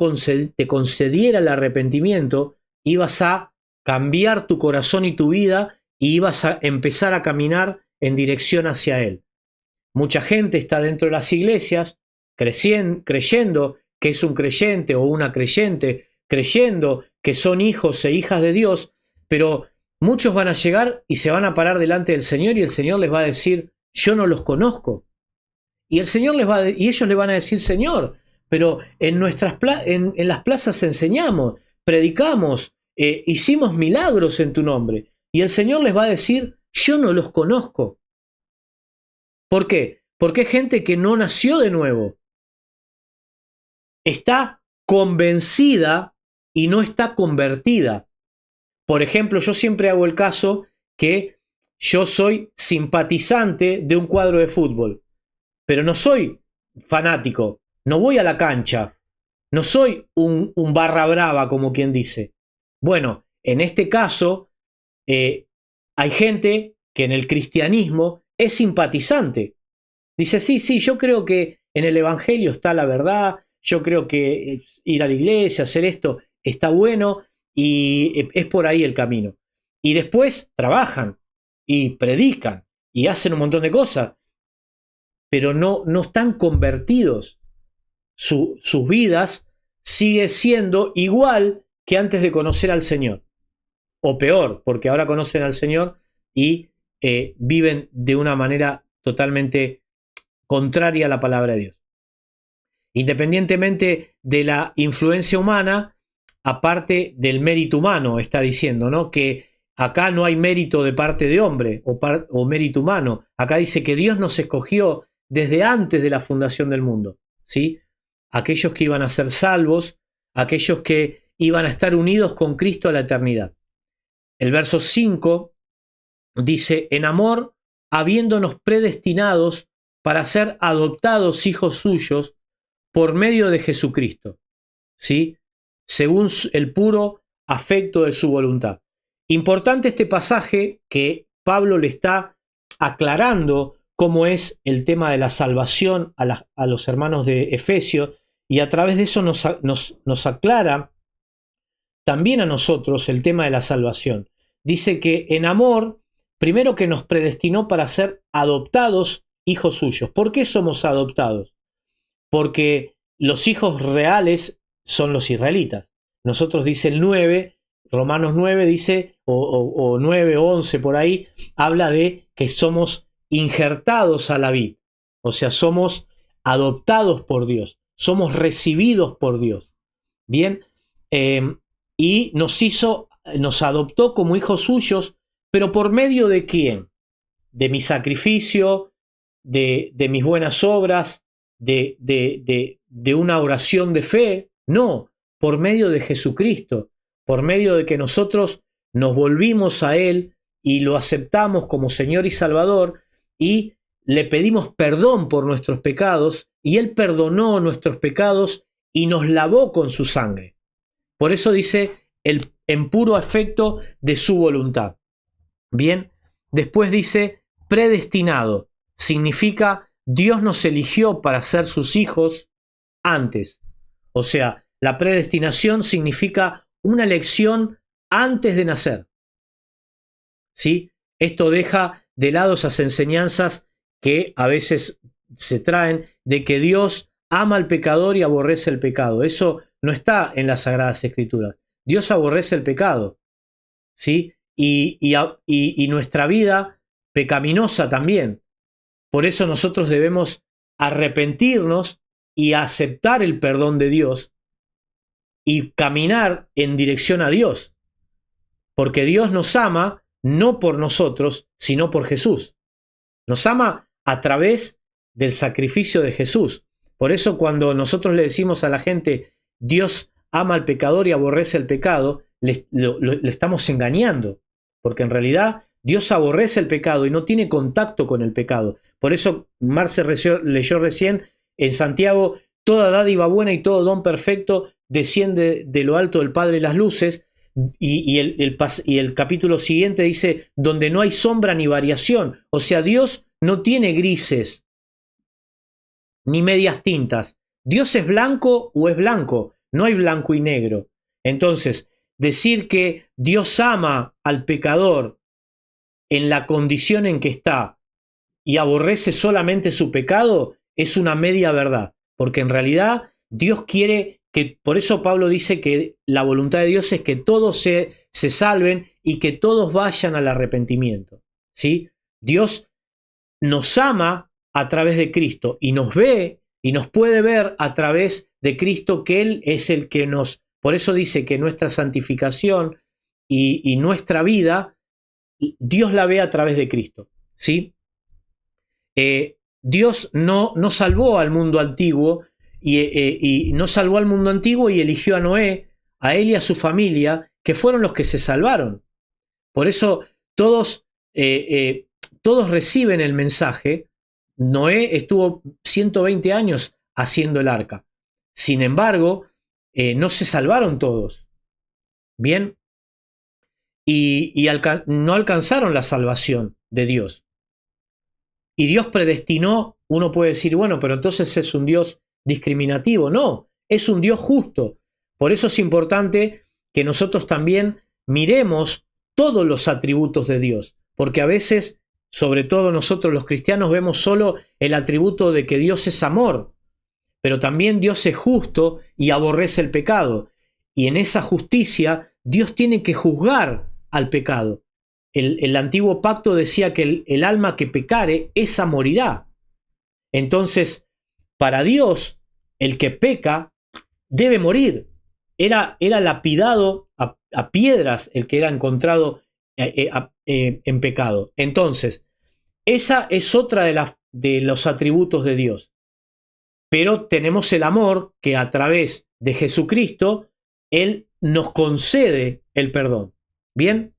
Speaker 1: te concediera el arrepentimiento, ibas a cambiar tu corazón y tu vida y ibas a empezar a caminar en dirección hacia Él. Mucha gente está dentro de las iglesias creyendo que es un creyente o una creyente, creyendo que son hijos e hijas de Dios, pero muchos van a llegar y se van a parar delante del Señor y el Señor les va a decir, yo no los conozco. Y el Señor y ellos le van a decir, Señor, pero en las plazas enseñamos, predicamos, hicimos milagros en tu nombre. Y el Señor les va a decir, yo no los conozco. ¿Por qué? Porque es gente que no nació de nuevo. Está convencida y no está convertida. Por ejemplo, yo siempre hago el caso que yo soy simpatizante de un cuadro de fútbol, pero no soy fanático, no voy a la cancha, no soy un barra brava como quien dice. Bueno, en este caso hay gente que en el cristianismo es simpatizante. Dice, sí, yo creo que en el evangelio está la verdad, yo creo que ir a la iglesia, hacer esto, está bueno y es por ahí el camino. Y después trabajan y predican y hacen un montón de cosas, pero no están convertidos. Sus vidas sigue siendo igual que antes de conocer al Señor. O peor, porque ahora conocen al Señor y viven de una manera totalmente contraria a la palabra de Dios. Independientemente de la influencia humana, aparte del mérito humano, está diciendo, ¿no? Que acá no hay mérito de parte de hombre o mérito humano. Acá dice que Dios nos escogió desde antes de la fundación del mundo, ¿sí? Aquellos que iban a ser salvos, aquellos que iban a estar unidos con Cristo a la eternidad. El verso 5 dice, en amor, habiéndonos predestinados para ser adoptados hijos suyos por medio de Jesucristo, ¿sí? Según el puro afecto de su voluntad. Importante este pasaje que Pablo le está aclarando cómo es el tema de la salvación a los hermanos de Efesios, y a través de eso nos aclara también a nosotros el tema de la salvación. Dice que en amor, primero que nos predestinó para ser adoptados hijos suyos. ¿Por qué somos adoptados? Porque los hijos reales son los israelitas. Nosotros, dice el 9, Romanos 9 dice, o 9 o 11 por ahí, habla de que somos injertados a la vid. O sea, somos adoptados por Dios, somos recibidos por Dios. Bien, y nos adoptó como hijos suyos, pero ¿por medio de quién? De mi sacrificio, de mis buenas obras, de una oración de fe. No, por medio de Jesucristo, por medio de que nosotros nos volvimos a Él y lo aceptamos como Señor y Salvador y le pedimos perdón por nuestros pecados y Él perdonó nuestros pecados y nos lavó con su sangre. Por eso dice en puro afecto de su voluntad. Bien, después dice predestinado, significa Dios nos eligió para ser sus hijos antes. O sea, la predestinación significa una elección antes de nacer. ¿Sí? Esto deja de lado esas enseñanzas que a veces se traen de que Dios ama al pecador y aborrece el pecado. Eso no está en las Sagradas Escrituras. Dios aborrece el pecado, ¿sí? Y nuestra vida pecaminosa también. Por eso nosotros debemos arrepentirnos y aceptar el perdón de Dios y caminar en dirección a Dios. Porque Dios nos ama no por nosotros, sino por Jesús. Nos ama a través del sacrificio de Jesús. Por eso cuando nosotros le decimos a la gente, Dios ama al pecador y aborrece el pecado, le estamos engañando. Porque en realidad Dios aborrece el pecado y no tiene contacto con el pecado. Por eso Marce leyó recién en Santiago, toda dádiva buena y todo don perfecto desciende de lo alto del Padre de las luces. Y el capítulo siguiente dice, donde no hay sombra ni variación. O sea, Dios no tiene grises. ni medias tintas. Dios es blanco o es blanco, no hay blanco y negro. Entonces, decir que Dios ama al pecador en la condición en que está y aborrece solamente su pecado es una media verdad, porque en realidad Dios quiere que, por eso Pablo dice que la voluntad de Dios es que todos se salven y que todos vayan al arrepentimiento, ¿sí? Dios nos ama a través de Cristo y nos ve y nos puede ver a través de Cristo, que Él es el que nos, por eso dice que nuestra santificación y nuestra vida, Dios la ve a través de Cristo, ¿sí? Dios no salvó al mundo antiguo y no salvó al mundo antiguo y eligió a Noé, a él y a su familia, que fueron los que se salvaron. Por eso todos reciben el mensaje. Noé estuvo 120 años haciendo el arca. Sin embargo, no se salvaron todos. Bien, y no alcanzaron la salvación de Dios. Y Dios predestinó, uno puede decir, bueno, pero entonces es un Dios discriminativo. No, es un Dios justo. Por eso es importante que nosotros también miremos todos los atributos de Dios, porque a veces, sobre todo nosotros los cristianos, vemos solo el atributo de que Dios es amor, pero también Dios es justo y aborrece el pecado. Y en esa justicia Dios tiene que juzgar al pecado. El antiguo pacto decía que el alma que pecare, esa morirá. Entonces, para Dios, el que peca debe morir. Era lapidado a piedras el que era encontrado en pecado. Entonces, esa es otra de los atributos de Dios. Pero tenemos el amor que a través de Jesucristo, Él nos concede el perdón. ¿Bien?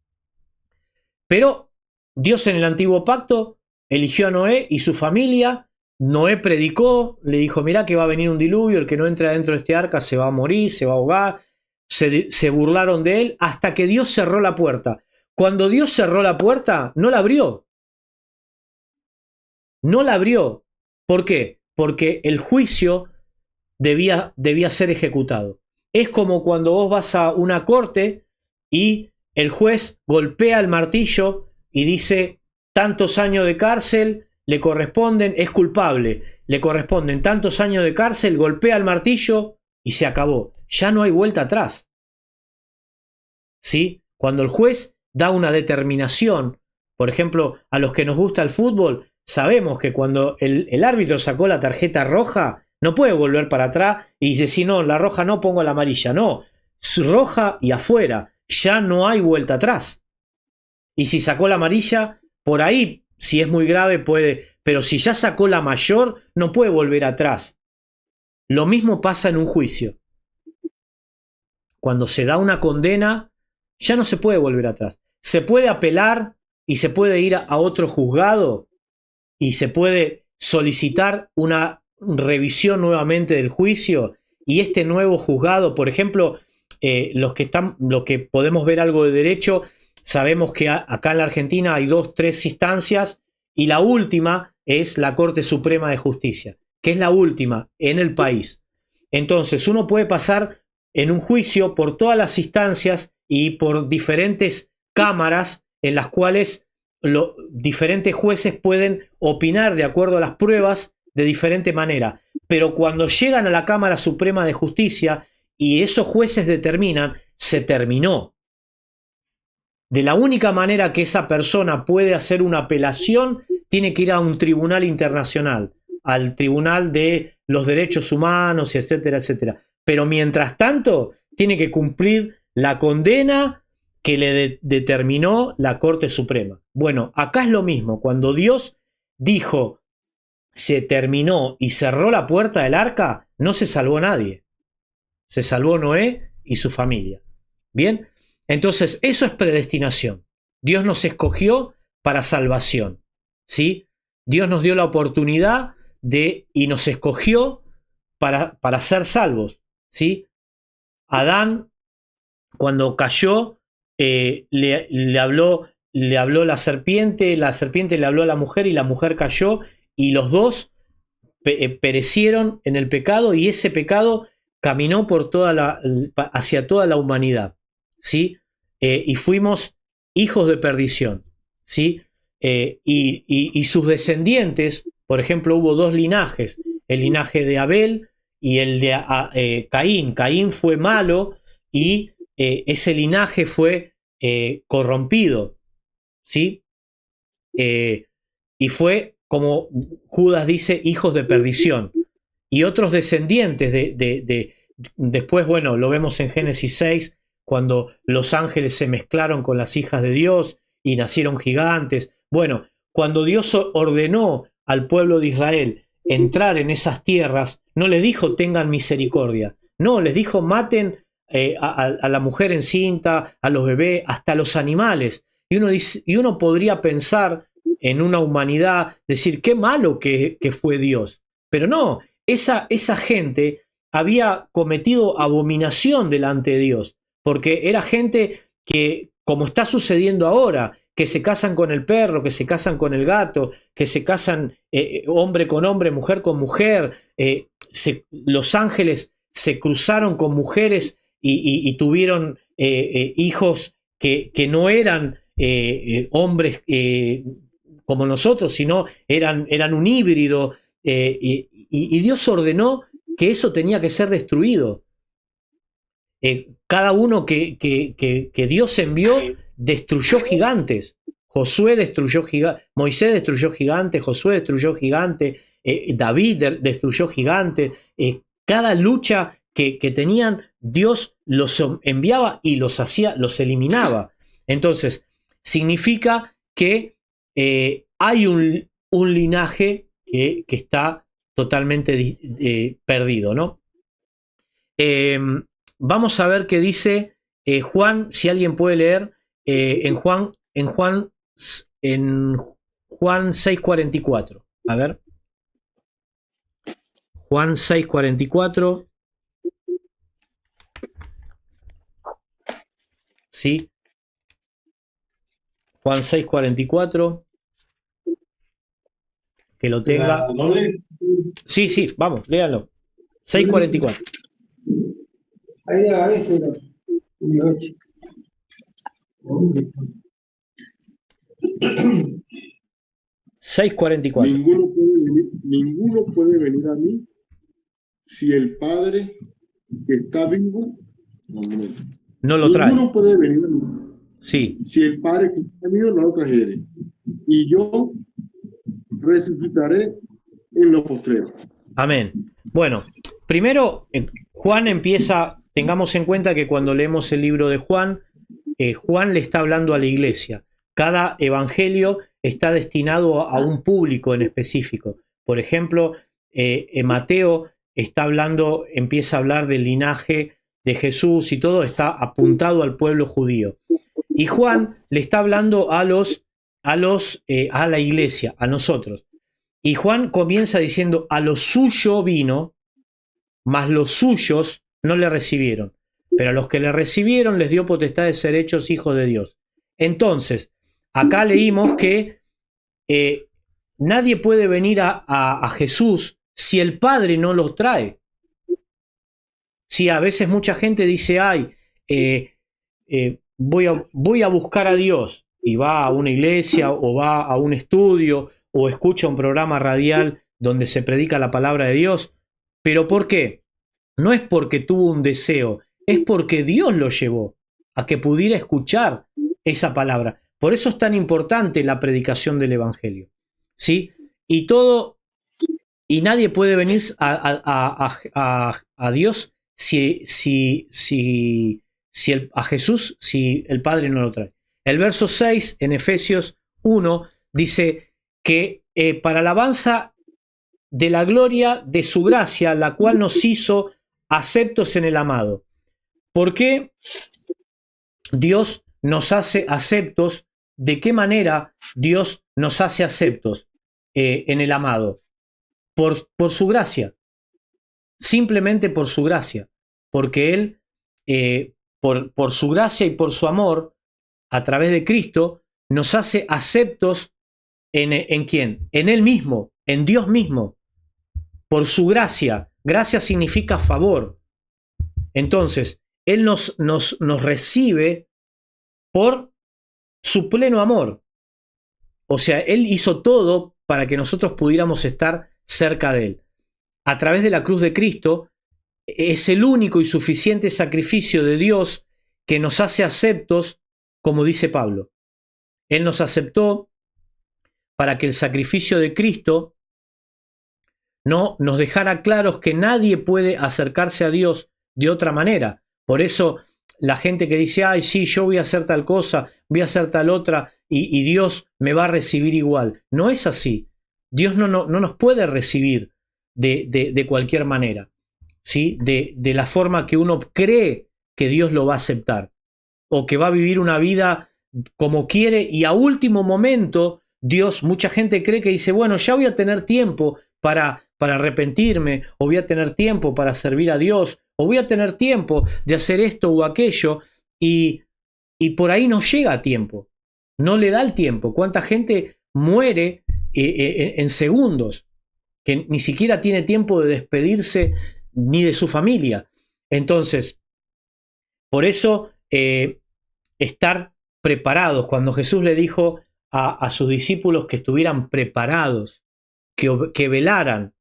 Speaker 1: Pero Dios en el antiguo pacto eligió a Noé y su familia. Noé predicó, le dijo, mirá que va a venir un diluvio, el que no entre dentro de este arca se va a morir, se va a ahogar. Se burlaron de él hasta que Dios cerró la puerta. Cuando Dios cerró la puerta, no la abrió. No la abrió. ¿Por qué? Porque el juicio debía ser ejecutado. Es como cuando vos vas a una corte y el juez golpea el martillo y dice tantos años de cárcel le corresponden, es culpable, le corresponden tantos años de cárcel, golpea el martillo y se acabó. Ya no hay vuelta atrás. ¿Sí? Cuando el juez da una determinación, por ejemplo, a los que nos gusta el fútbol, sabemos que cuando el árbitro sacó la tarjeta roja, no puede volver para atrás y dice, si no, la roja no, pongo la amarilla. No, roja y afuera. Ya no hay vuelta atrás. Y si sacó la amarilla, por ahí, si es muy grave, puede. Pero si ya sacó la mayor, no puede volver atrás. Lo mismo pasa en un juicio. Cuando se da una condena, ya no se puede volver atrás. Se puede apelar y se puede ir a otro juzgado y se puede solicitar una revisión nuevamente del juicio y este nuevo juzgado, por ejemplo, los que podemos ver algo de derecho, sabemos que acá en la Argentina hay 2, 3 instancias y la última es la Corte Suprema de Justicia, que es la última en el país. Entonces uno puede pasar en un juicio por todas las instancias y por diferentes cámaras en las cuales diferentes jueces pueden opinar de acuerdo a las pruebas de diferente manera. Pero cuando llegan a la Cámara Suprema de Justicia y esos jueces determinan, se terminó. De la única manera que esa persona puede hacer una apelación, tiene que ir a un tribunal internacional, al Tribunal de los Derechos Humanos, etcétera, etcétera. Pero mientras tanto, tiene que cumplir la condena que le determinó la Corte Suprema. Bueno, acá es lo mismo. Cuando Dios dijo, se terminó y cerró la puerta del arca, no se salvó nadie. Se salvó Noé y su familia. ¿Bien? Entonces, eso es predestinación. Dios nos escogió para salvación. ¿Sí? Dios nos dio la oportunidad y nos escogió para ser salvos. ¿Sí? Adán, cuando cayó, le habló la serpiente le habló a la mujer y la mujer cayó y los dos perecieron en el pecado y ese pecado caminó por hacia toda la humanidad, ¿sí? Y fuimos hijos de perdición, ¿sí? Y sus descendientes, por ejemplo, hubo dos linajes, el linaje de Abel y el de Caín. Caín fue malo y ese linaje fue corrompido, ¿sí? Y fue, como Judas dice, hijos de perdición. Y otros descendientes después, bueno, lo vemos en Génesis 6, cuando los ángeles se mezclaron con las hijas de Dios y nacieron gigantes. Bueno, cuando Dios ordenó al pueblo de Israel entrar en esas tierras, no les dijo tengan misericordia, no, les dijo maten a la mujer encinta, a los bebés, hasta los animales. Y uno podría pensar en una humanidad, decir qué malo que fue Dios. Pero no, esa gente había cometido abominación delante de Dios, porque era gente que, como está sucediendo ahora, que se casan con el perro, que se casan con el gato, que se casan hombre con hombre, mujer con mujer. Los ángeles se cruzaron con mujeres y tuvieron hijos que no eran hombres como nosotros, sino eran un híbrido. Y Dios ordenó que eso tenía que ser destruido. Cada uno que Dios envió destruyó gigantes. Josué destruyó gigantes, Moisés destruyó gigantes, Josué destruyó gigantes, David destruyó gigantes. Cada lucha que tenían, Dios los enviaba y los eliminaba. Entonces, significa que hay un linaje que está totalmente perdido, ¿no? Vamos a ver qué dice Juan, si alguien puede leer en Juan 6:44. A ver. Juan 6:44. Sí. Juan 6:44. Que lo tenga. Sí, sí, vamos, léalo. 6:44.
Speaker 4: Ahí a veces
Speaker 1: 6:44.
Speaker 5: Ninguno puede venir a mí si el Padre que está vivo
Speaker 1: no lo trae.
Speaker 5: Ninguno puede venir a mí
Speaker 1: sí.
Speaker 5: si el Padre que está vivo no lo trajere. Y yo resucitaré en los postreros.
Speaker 1: Amén. Bueno, primero Juan empieza, tengamos en cuenta que cuando leemos el libro de Juan, Juan le está hablando a la iglesia. Cada evangelio está destinado a un público en específico. Por ejemplo, Mateo empieza a hablar del linaje de Jesús y todo está apuntado al pueblo judío. Y Juan le está hablando a la iglesia, a nosotros. Y Juan comienza diciendo, a lo suyo vino, mas los suyos no le recibieron. Pero a los que le recibieron les dio potestad de ser hechos hijos de Dios. Entonces, acá leímos que nadie puede venir a Jesús si el Padre no los trae. Sí, a veces mucha gente dice, voy a buscar a Dios, y va a una iglesia o va a un estudio o escucha un programa radial donde se predica la palabra de Dios. ¿Pero por qué? No es porque tuvo un deseo, es porque Dios lo llevó a que pudiera escuchar esa palabra. Por eso es tan importante la predicación del Evangelio, ¿sí? Y nadie puede venir a Dios a Jesús si el Padre no lo trae. El verso 6 en Efesios 1 dice que para alabanza de la gloria de su gracia, la cual nos hizo aceptos en el amado. ¿Por qué Dios nos hace aceptos? ¿De qué manera Dios nos hace aceptos en el amado? Por su gracia. Simplemente por su gracia. Porque Él, por su gracia y por su amor, a través de Cristo, nos hace aceptos ¿en quién? En Él mismo, en Dios mismo. por su gracia. Gracia significa favor. Entonces, Él nos recibe por su pleno amor. O sea, Él hizo todo para que nosotros pudiéramos estar cerca de Él. A través de la cruz de Cristo, es el único y suficiente sacrificio de Dios que nos hace aceptos, como dice Pablo. Él nos aceptó para que el sacrificio de Cristo no nos dejara claros que nadie puede acercarse a Dios de otra manera. Por eso la gente que dice, ay, sí, yo voy a hacer tal cosa, voy a hacer tal otra, y Dios me va a recibir igual. No es así. Dios no nos puede recibir de cualquier manera, ¿sí? De la forma que uno cree que Dios lo va a aceptar, o que va a vivir una vida como quiere, y a último momento Dios, mucha gente cree que dice, bueno, ya voy a tener tiempo para arrepentirme, o voy a tener tiempo para servir a Dios, o voy a tener tiempo de hacer esto o aquello, y por ahí no llega a tiempo, no le da el tiempo. ¿Cuánta gente muere en segundos, que ni siquiera tiene tiempo de despedirse ni de su familia? Entonces, por eso estar preparados. Cuando Jesús le dijo a sus discípulos que estuvieran preparados, que velaran,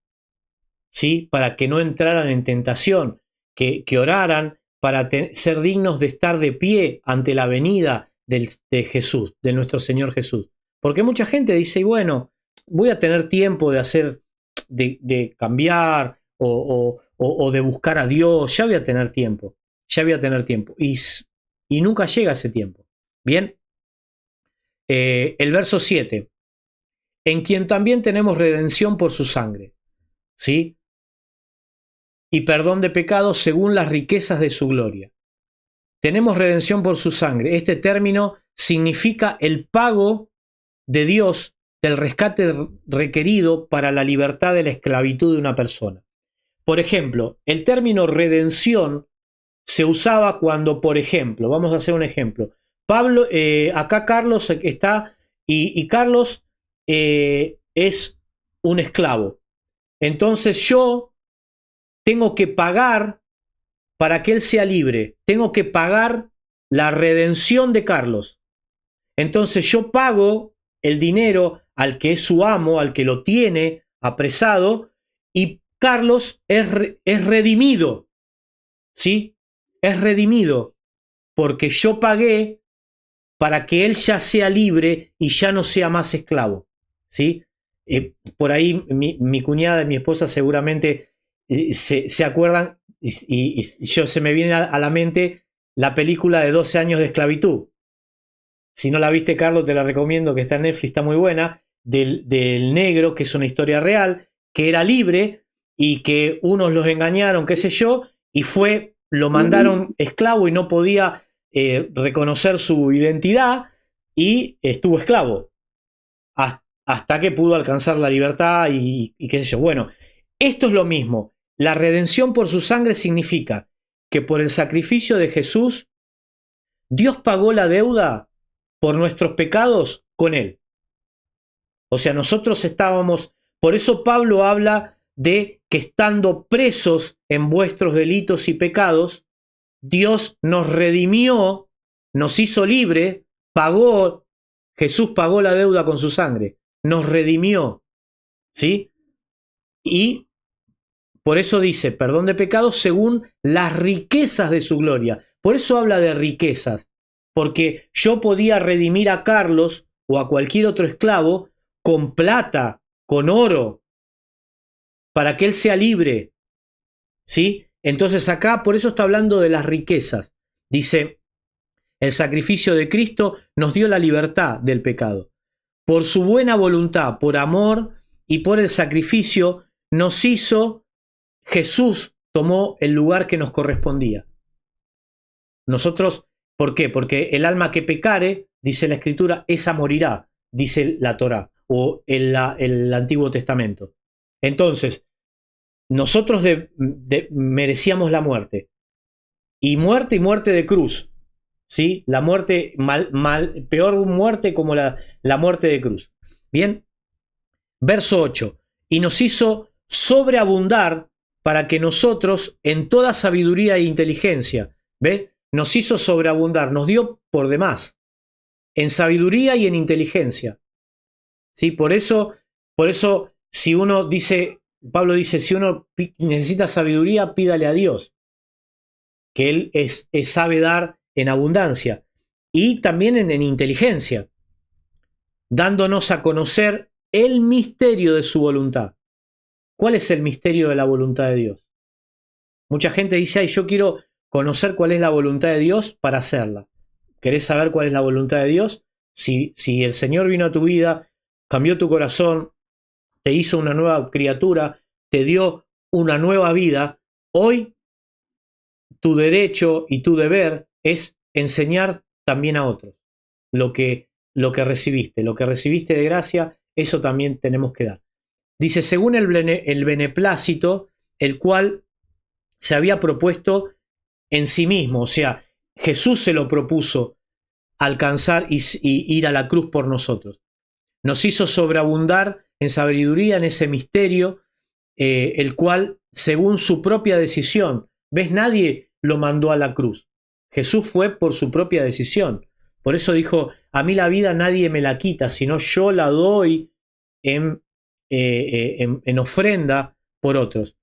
Speaker 1: ¿sí? Para que no entraran en tentación, que oraran para ser dignos de estar de pie ante la venida de Jesús, de nuestro Señor Jesús. Porque mucha gente dice, y bueno, voy a tener tiempo de hacer, de cambiar o de buscar a Dios, ya voy a tener tiempo, y nunca llega ese tiempo. Bien, el verso 7, en quien también tenemos redención por su sangre, ¿sí? Y perdón de pecados según las riquezas de su gloria. Tenemos redención por su sangre. Este término significa el pago de Dios del rescate requerido para la libertad de la esclavitud de una persona. Por ejemplo, el término redención se usaba cuando, por ejemplo, vamos a hacer un ejemplo. Pablo, acá Carlos está, y Carlos es un esclavo. Entonces yo tengo que pagar para que él sea libre. Tengo que pagar la redención de Carlos. Entonces yo pago el dinero al que es su amo, al que lo tiene apresado, y Carlos es redimido. ¿Sí? Es redimido porque yo pagué para que él ya sea libre y ya no sea más esclavo. ¿Sí? Por ahí mi cuñada y mi esposa seguramente se acuerdan, y yo se me viene a la mente la película de 12 años de esclavitud. Si no la viste, Carlos, te la recomiendo, que está en Netflix, está muy buena, del negro, que es una historia real, que era libre y que unos los engañaron, qué sé yo, y lo mandaron esclavo y no podía reconocer su identidad, y estuvo esclavo hasta que pudo alcanzar la libertad y qué sé yo. Bueno, esto es lo mismo. La redención por su sangre significa que por el sacrificio de Jesús, Dios pagó la deuda por nuestros pecados con Él. O sea, nosotros estábamos, por eso Pablo habla de que estando presos en vuestros delitos y pecados, Dios nos redimió, nos hizo libre, Jesús pagó la deuda con su sangre, nos redimió, ¿sí? Y por eso dice, perdón de pecados según las riquezas de su gloria. Por eso habla de riquezas, porque yo podía redimir a Carlos o a cualquier otro esclavo con plata, con oro, para que él sea libre, ¿sí? Entonces acá, por eso está hablando de las riquezas. Dice, el sacrificio de Cristo nos dio la libertad del pecado. Por su buena voluntad, por amor y por el sacrificio, nos hizo, Jesús tomó el lugar que nos correspondía. Nosotros, ¿por qué? Porque el alma que pecare, dice la Escritura, esa morirá, dice la Torá o el Antiguo Testamento. Entonces, nosotros merecíamos la muerte. Y muerte de cruz. ¿Sí? La muerte, peor muerte como la muerte de cruz. Bien. Verso 8. Y nos hizo sobreabundar para que nosotros en toda sabiduría e inteligencia, ¿ve? Nos hizo sobreabundar, nos dio por demás, en sabiduría y en inteligencia. ¿Sí? Por eso, si uno dice, Pablo dice, si uno necesita sabiduría, pídale a Dios, que Él sabe dar en abundancia, y también en inteligencia, dándonos a conocer el misterio de su voluntad. ¿Cuál es el misterio de la voluntad de Dios? Mucha gente dice, ay, yo quiero conocer cuál es la voluntad de Dios para hacerla. ¿Querés saber cuál es la voluntad de Dios? Si el Señor vino a tu vida, cambió tu corazón, te hizo una nueva criatura, te dio una nueva vida, hoy tu derecho y tu deber es enseñar también a otros lo que recibiste de gracia, eso también tenemos que dar. Dice, según el beneplácito, el cual se había propuesto en sí mismo, o sea, Jesús se lo propuso alcanzar y ir a la cruz por nosotros. Nos hizo sobreabundar en sabiduría, en ese misterio, el cual, según su propia decisión, ¿ves? Nadie lo mandó a la cruz. Jesús fue por su propia decisión. Por eso dijo, a mí la vida nadie me la quita, sino yo la doy en ofrenda por otros.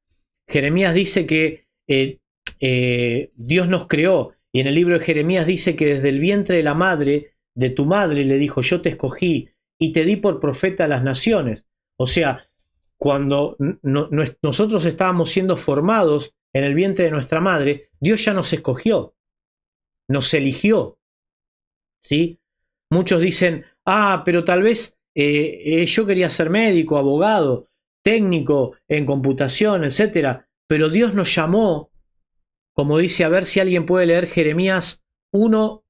Speaker 1: Jeremías dice que Dios nos creó, y en el libro de Jeremías dice que desde el vientre de la madre, de tu madre, le dijo, yo te escogí y te di por profeta a las naciones. O sea, cuando nosotros estábamos siendo formados en el vientre de nuestra madre, Dios ya nos escogió, nos eligió. ¿Sí? Muchos dicen, pero tal vez yo quería ser médico, abogado, técnico en computación, etcétera, pero Dios nos llamó, como dice, a ver si alguien puede leer Jeremías 1,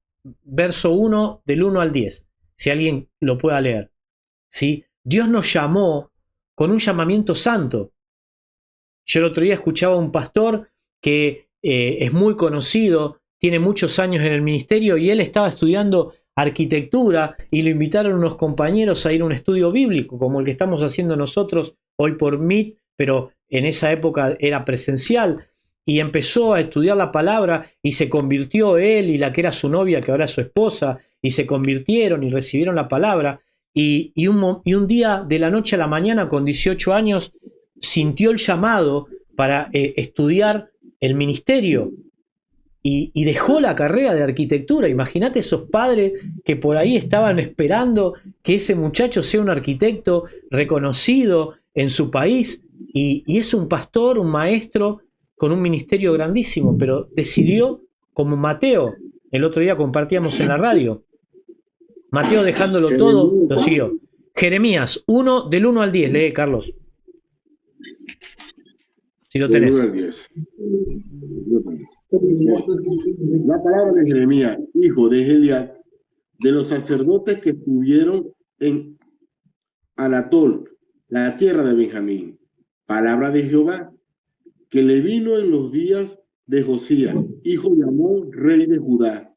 Speaker 1: verso 1, del 1 al 10, si alguien lo pueda leer. ¿Sí? Dios nos llamó con un llamamiento santo. Yo el otro día escuchaba a un pastor que es muy conocido, tiene muchos años en el ministerio, y él estaba estudiando arquitectura y lo invitaron unos compañeros a ir a un estudio bíblico, como el que estamos haciendo nosotros hoy por Meet, pero en esa época era presencial, y empezó a estudiar la palabra y se convirtió él y la que era su novia, que ahora es su esposa, y se convirtieron y recibieron la palabra, y un día de la noche a la mañana, con 18 años, sintió el llamado para estudiar el ministerio. Y dejó la carrera de arquitectura. Imagínate esos padres que por ahí estaban esperando que ese muchacho sea un arquitecto reconocido en su país, y es un pastor, un maestro con un ministerio grandísimo, pero decidió, como Mateo, el otro día compartíamos en la radio, Mateo dejándolo todo, lo siguió. Jeremías 1, del 1 al 10, lee, Carlos. Si lo tenés.
Speaker 5: Del 1 al 10. La palabra de Jeremías, hijo de Geliad, de los sacerdotes que estuvieron en Anatol, la tierra de Benjamín. Palabra de Jehová, que le vino en los días de Josías, hijo de Amón, rey de Judá,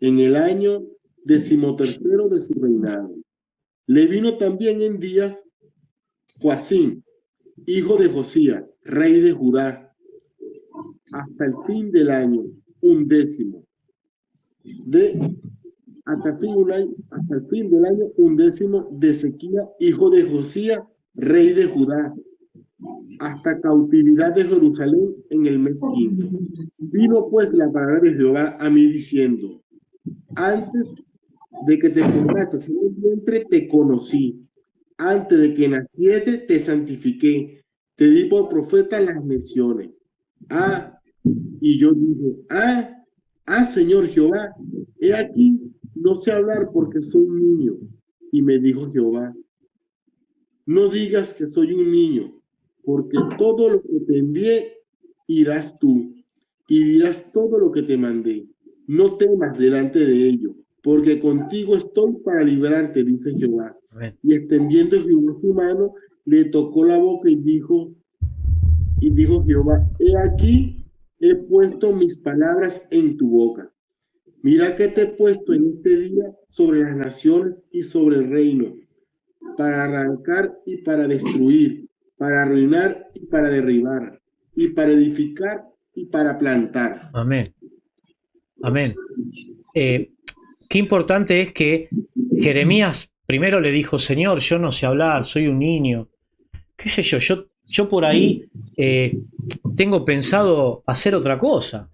Speaker 5: en el año 13º de su reinado. Le vino también en días Joacim, hijo de Josías, rey de Judá, hasta el fin del año 11. Hasta el fin del año 11 de Ezequías, hijo de Josías, rey de Judá, hasta cautividad de Jerusalén en el mes 5. Vino pues la palabra de Jehová a mí diciendo, antes de que te formases en el vientre te conocí, antes de que naciese te santifiqué, te di por profeta las naciones. Y yo dije, Señor Jehová, he aquí, no sé hablar porque soy un niño. Y me dijo Jehová, no digas que soy un niño, porque todo lo que te envié irás tú, y dirás todo lo que te mandé. No temas delante de ello, porque contigo estoy para librarte, dice Jehová.
Speaker 1: Amén.
Speaker 5: Y extendiendo Jehová su mano, le tocó la boca y dijo Jehová, he aquí, he puesto mis palabras en tu boca. Mira que te he puesto en este día sobre las naciones y sobre el reino, para arrancar y para destruir, para arruinar y para derribar, y para edificar y para plantar.
Speaker 1: Amén. Amén. Qué importante es que Jeremías primero le dijo, Señor, yo no sé hablar, soy un niño. ¿Qué sé yo por ahí tengo pensado hacer otra cosa.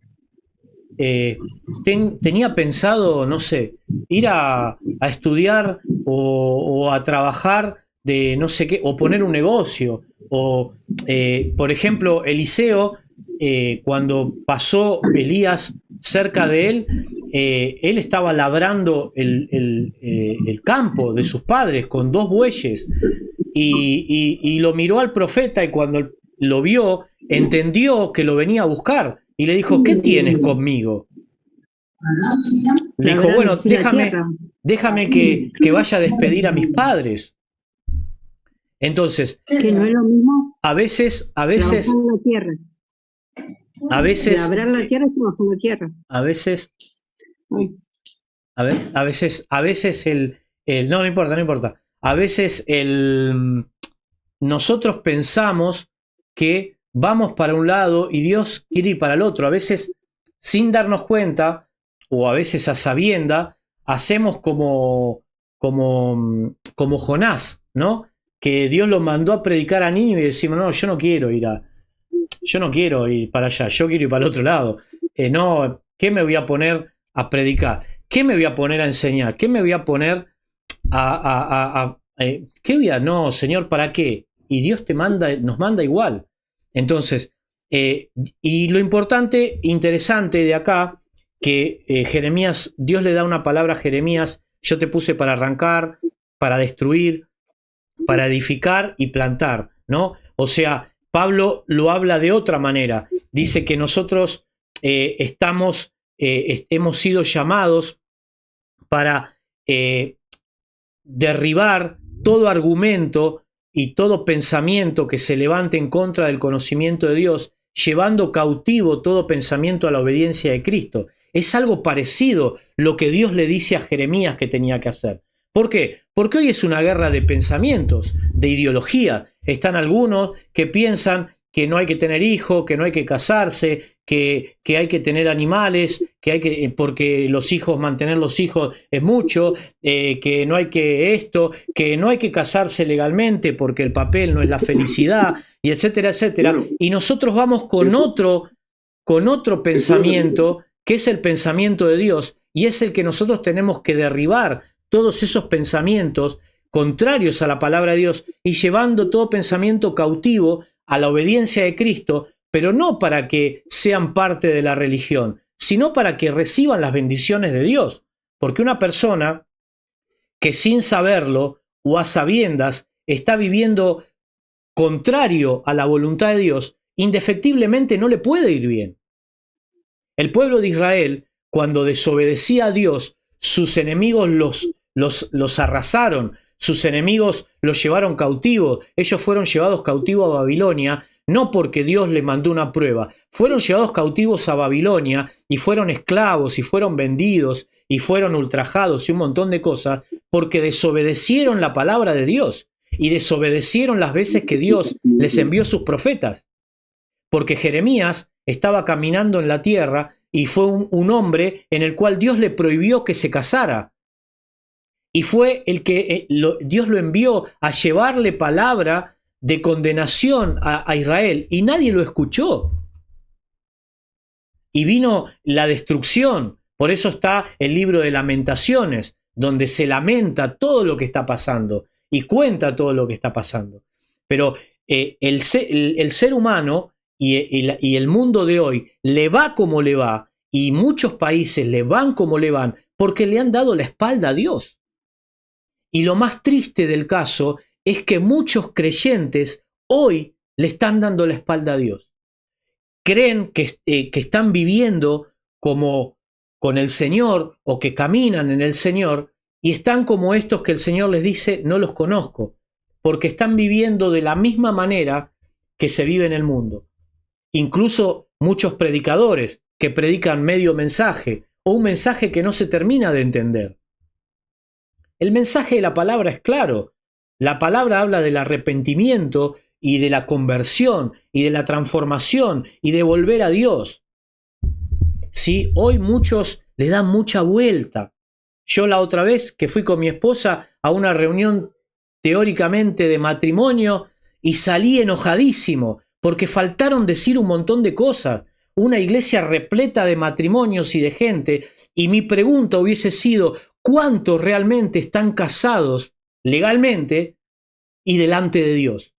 Speaker 1: Tenía pensado, no sé, ir a estudiar o a trabajar de no sé qué, o poner un negocio. O, por ejemplo, Eliseo, cuando pasó Elías cerca de él estaba labrando el campo de sus padres con 2 bueyes y lo miró al profeta y cuando lo vio, entendió que lo venía a buscar y le dijo, ¿qué tienes conmigo? Le dijo, bueno, déjame que vaya a despedir a mis padres. Entonces,
Speaker 3: que no es lo mismo
Speaker 1: a veces,
Speaker 3: trabajar en la tierra.
Speaker 1: a veces,
Speaker 3: Labrar la tierra es trabajar en la tierra.
Speaker 1: a veces, a veces no importa. A veces nosotros pensamos que vamos para un lado y Dios quiere ir para el otro. A veces, sin darnos cuenta, o a veces a sabienda, hacemos como Jonás, ¿no? Que Dios lo mandó a predicar a Nínive y decimos, no, yo no quiero ir para allá, yo quiero ir para el otro lado. No, ¿qué me voy a poner a predicar? ¿Qué me voy a poner a enseñar? ¿Qué me voy a poner ¿qué voy a? No, Señor, ¿para qué? Y Dios nos manda igual. Entonces, y lo importante, interesante de acá, que Jeremías, Dios le da una palabra a Jeremías, yo te puse para arrancar, para destruir, para edificar y plantar, ¿no? O sea, Pablo lo habla de otra manera. Dice que nosotros hemos sido llamados para derribar todo argumento y todo pensamiento que se levante en contra del conocimiento de Dios, llevando cautivo todo pensamiento a la obediencia de Cristo. Es algo parecido lo que Dios le dice a Jeremías que tenía que hacer. ¿Por qué? Porque hoy es una guerra de pensamientos, de ideología. Están algunos que piensan que no hay que tener hijos, que no hay que casarse, que hay que tener animales, porque mantener los hijos es mucho, que no hay que no hay que casarse legalmente porque el papel no es la felicidad, y etcétera, etcétera. Y nosotros vamos con otro pensamiento, que es el pensamiento de Dios, y es el que nosotros tenemos que derribar todos esos pensamientos contrarios a la palabra de Dios y llevando todo pensamiento cautivo a la obediencia de Cristo, pero no para que sean parte de la religión, sino para que reciban las bendiciones de Dios. Porque una persona que sin saberlo o a sabiendas está viviendo contrario a la voluntad de Dios, indefectiblemente no le puede ir bien. El pueblo de Israel, cuando desobedecía a Dios, sus enemigos los arrasaron, sus enemigos los llevaron cautivos, ellos fueron llevados cautivos a Babilonia, no porque Dios les mandó una prueba, fueron llevados cautivos a Babilonia y fueron esclavos y fueron vendidos y fueron ultrajados y un montón de cosas porque desobedecieron la palabra de Dios y desobedecieron las veces que Dios les envió sus profetas. Porque Jeremías estaba caminando en la tierra y fue un hombre en el cual Dios le prohibió que se casara. Y fue el que Dios lo envió a llevarle palabra de condenación a Israel y nadie lo escuchó. Y vino la destrucción. Por eso está el libro de Lamentaciones, donde se lamenta todo lo que está pasando y cuenta todo lo que está pasando. Pero el ser humano y el mundo de hoy le va como le va y muchos países le van como le van porque le han dado la espalda a Dios. Y lo más triste del caso es que muchos creyentes hoy le están dando la espalda a Dios. Creen que están viviendo como con el Señor o que caminan en el Señor y están como estos que el Señor les dice, no los conozco, porque están viviendo de la misma manera que se vive en el mundo. Incluso muchos predicadores que predican medio mensaje o un mensaje que no se termina de entender. El mensaje de la palabra es claro. La palabra habla del arrepentimiento y de la conversión y de la transformación y de volver a Dios. ¿Sí? Hoy muchos le dan mucha vuelta. Yo la otra vez que fui con mi esposa a una reunión teóricamente de matrimonio y salí enojadísimo porque faltaron decir un montón de cosas. Una iglesia repleta de matrimonios y de gente, y mi pregunta hubiese sido: ¿cuántos realmente están casados legalmente y delante de Dios?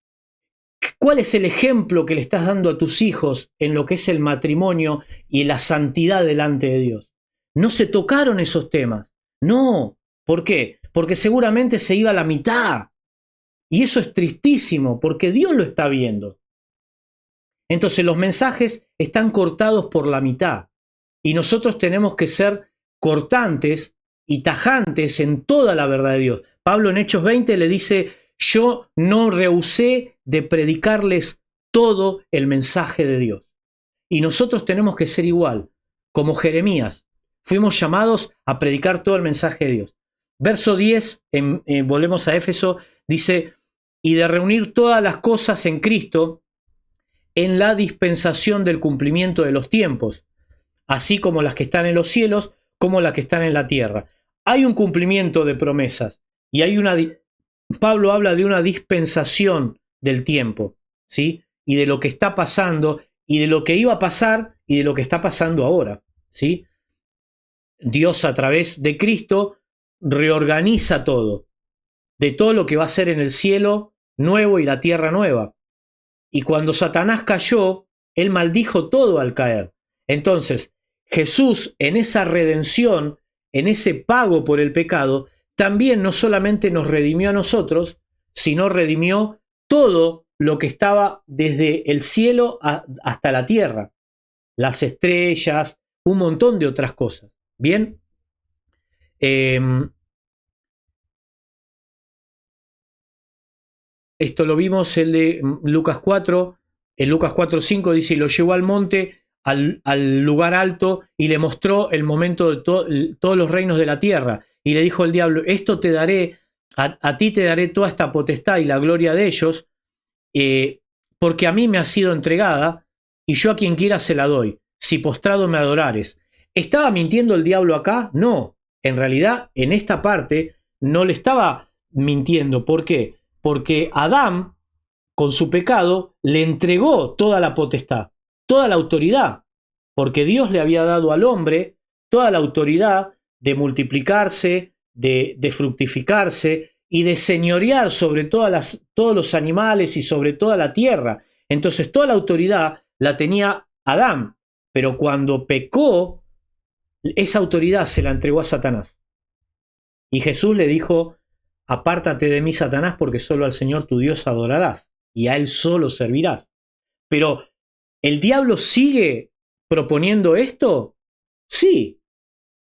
Speaker 1: ¿Cuál es el ejemplo que le estás dando a tus hijos en lo que es el matrimonio y la santidad delante de Dios? No se tocaron esos temas. No. ¿Por qué? Porque seguramente se iba a la mitad. Y eso es tristísimo, porque Dios lo está viendo. Entonces los mensajes están cortados por la mitad. Y nosotros tenemos que ser cortantes y tajantes en toda la verdad de Dios. Pablo en Hechos 20 le dice: yo no rehusé de predicarles todo el mensaje de Dios. Y nosotros tenemos que ser igual, como Jeremías. Fuimos llamados a predicar todo el mensaje de Dios. Verso 10, volvemos a Éfeso, dice: y de reunir todas las cosas en Cristo en la dispensación del cumplimiento de los tiempos, así como las que están en los cielos, como las que están en la tierra. Hay un cumplimiento de promesas y hay Pablo habla de una dispensación del tiempo, ¿sí? Y de lo que está pasando y de lo que iba a pasar y de lo que está pasando ahora, ¿sí? Dios a través de Cristo reorganiza todo, de todo lo que va a ser en el cielo nuevo y la tierra nueva. Y cuando Satanás cayó, él maldijo todo al caer. Entonces, Jesús en esa redención, en ese pago por el pecado, también no solamente nos redimió a nosotros, sino redimió todo lo que estaba desde el cielo hasta la tierra. Las estrellas, un montón de otras cosas. ¿Bien? Esto lo vimos el de Lucas 4. En Lucas 4:5 dice: y lo llevó al monte, al lugar alto, y le mostró el momento de todos los reinos de la tierra. Y le dijo el diablo: esto te daré, a ti te daré toda esta potestad y la gloria de ellos, porque a mí me ha sido entregada, y yo a quien quiera se la doy, si postrado me adorares. ¿Estaba mintiendo el diablo acá? No. En realidad, en esta parte, no le estaba mintiendo. ¿Por qué? Porque Adán, con su pecado, le entregó toda la potestad, toda la autoridad, porque Dios le había dado al hombre toda la autoridad de multiplicarse, de fructificarse y de señorear sobre todos los animales y sobre toda la tierra. Entonces toda la autoridad la tenía Adán, pero cuando pecó, esa autoridad se la entregó a Satanás. Y Jesús le dijo: apártate de mí, Satanás, porque solo al Señor tu Dios adorarás y a Él solo servirás. Pero ¿el diablo sigue proponiendo esto? Sí.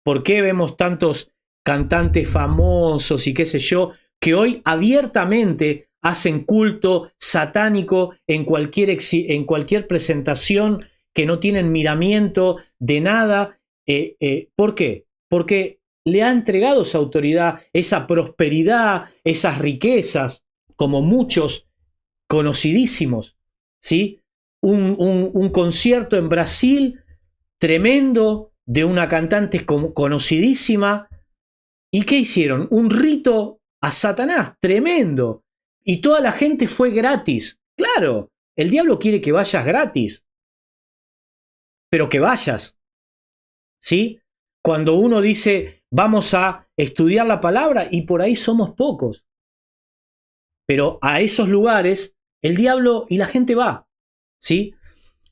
Speaker 1: ¿Por qué vemos tantos cantantes famosos y qué sé yo, que hoy abiertamente hacen culto satánico en cualquier presentación, que no tienen miramiento de nada? ¿Por qué? Porque le ha entregado esa autoridad, esa prosperidad, esas riquezas, como muchos conocidísimos, ¿sí? Un concierto en Brasil tremendo de una cantante conocidísima. ¿Y qué hicieron? Un rito a Satanás tremendo. Y toda la gente fue gratis. Claro, el diablo quiere que vayas gratis, pero que vayas, ¿sí? Cuando uno dice: vamos a estudiar la palabra, y por ahí somos pocos, pero a esos lugares el diablo y la gente va, ¿sí?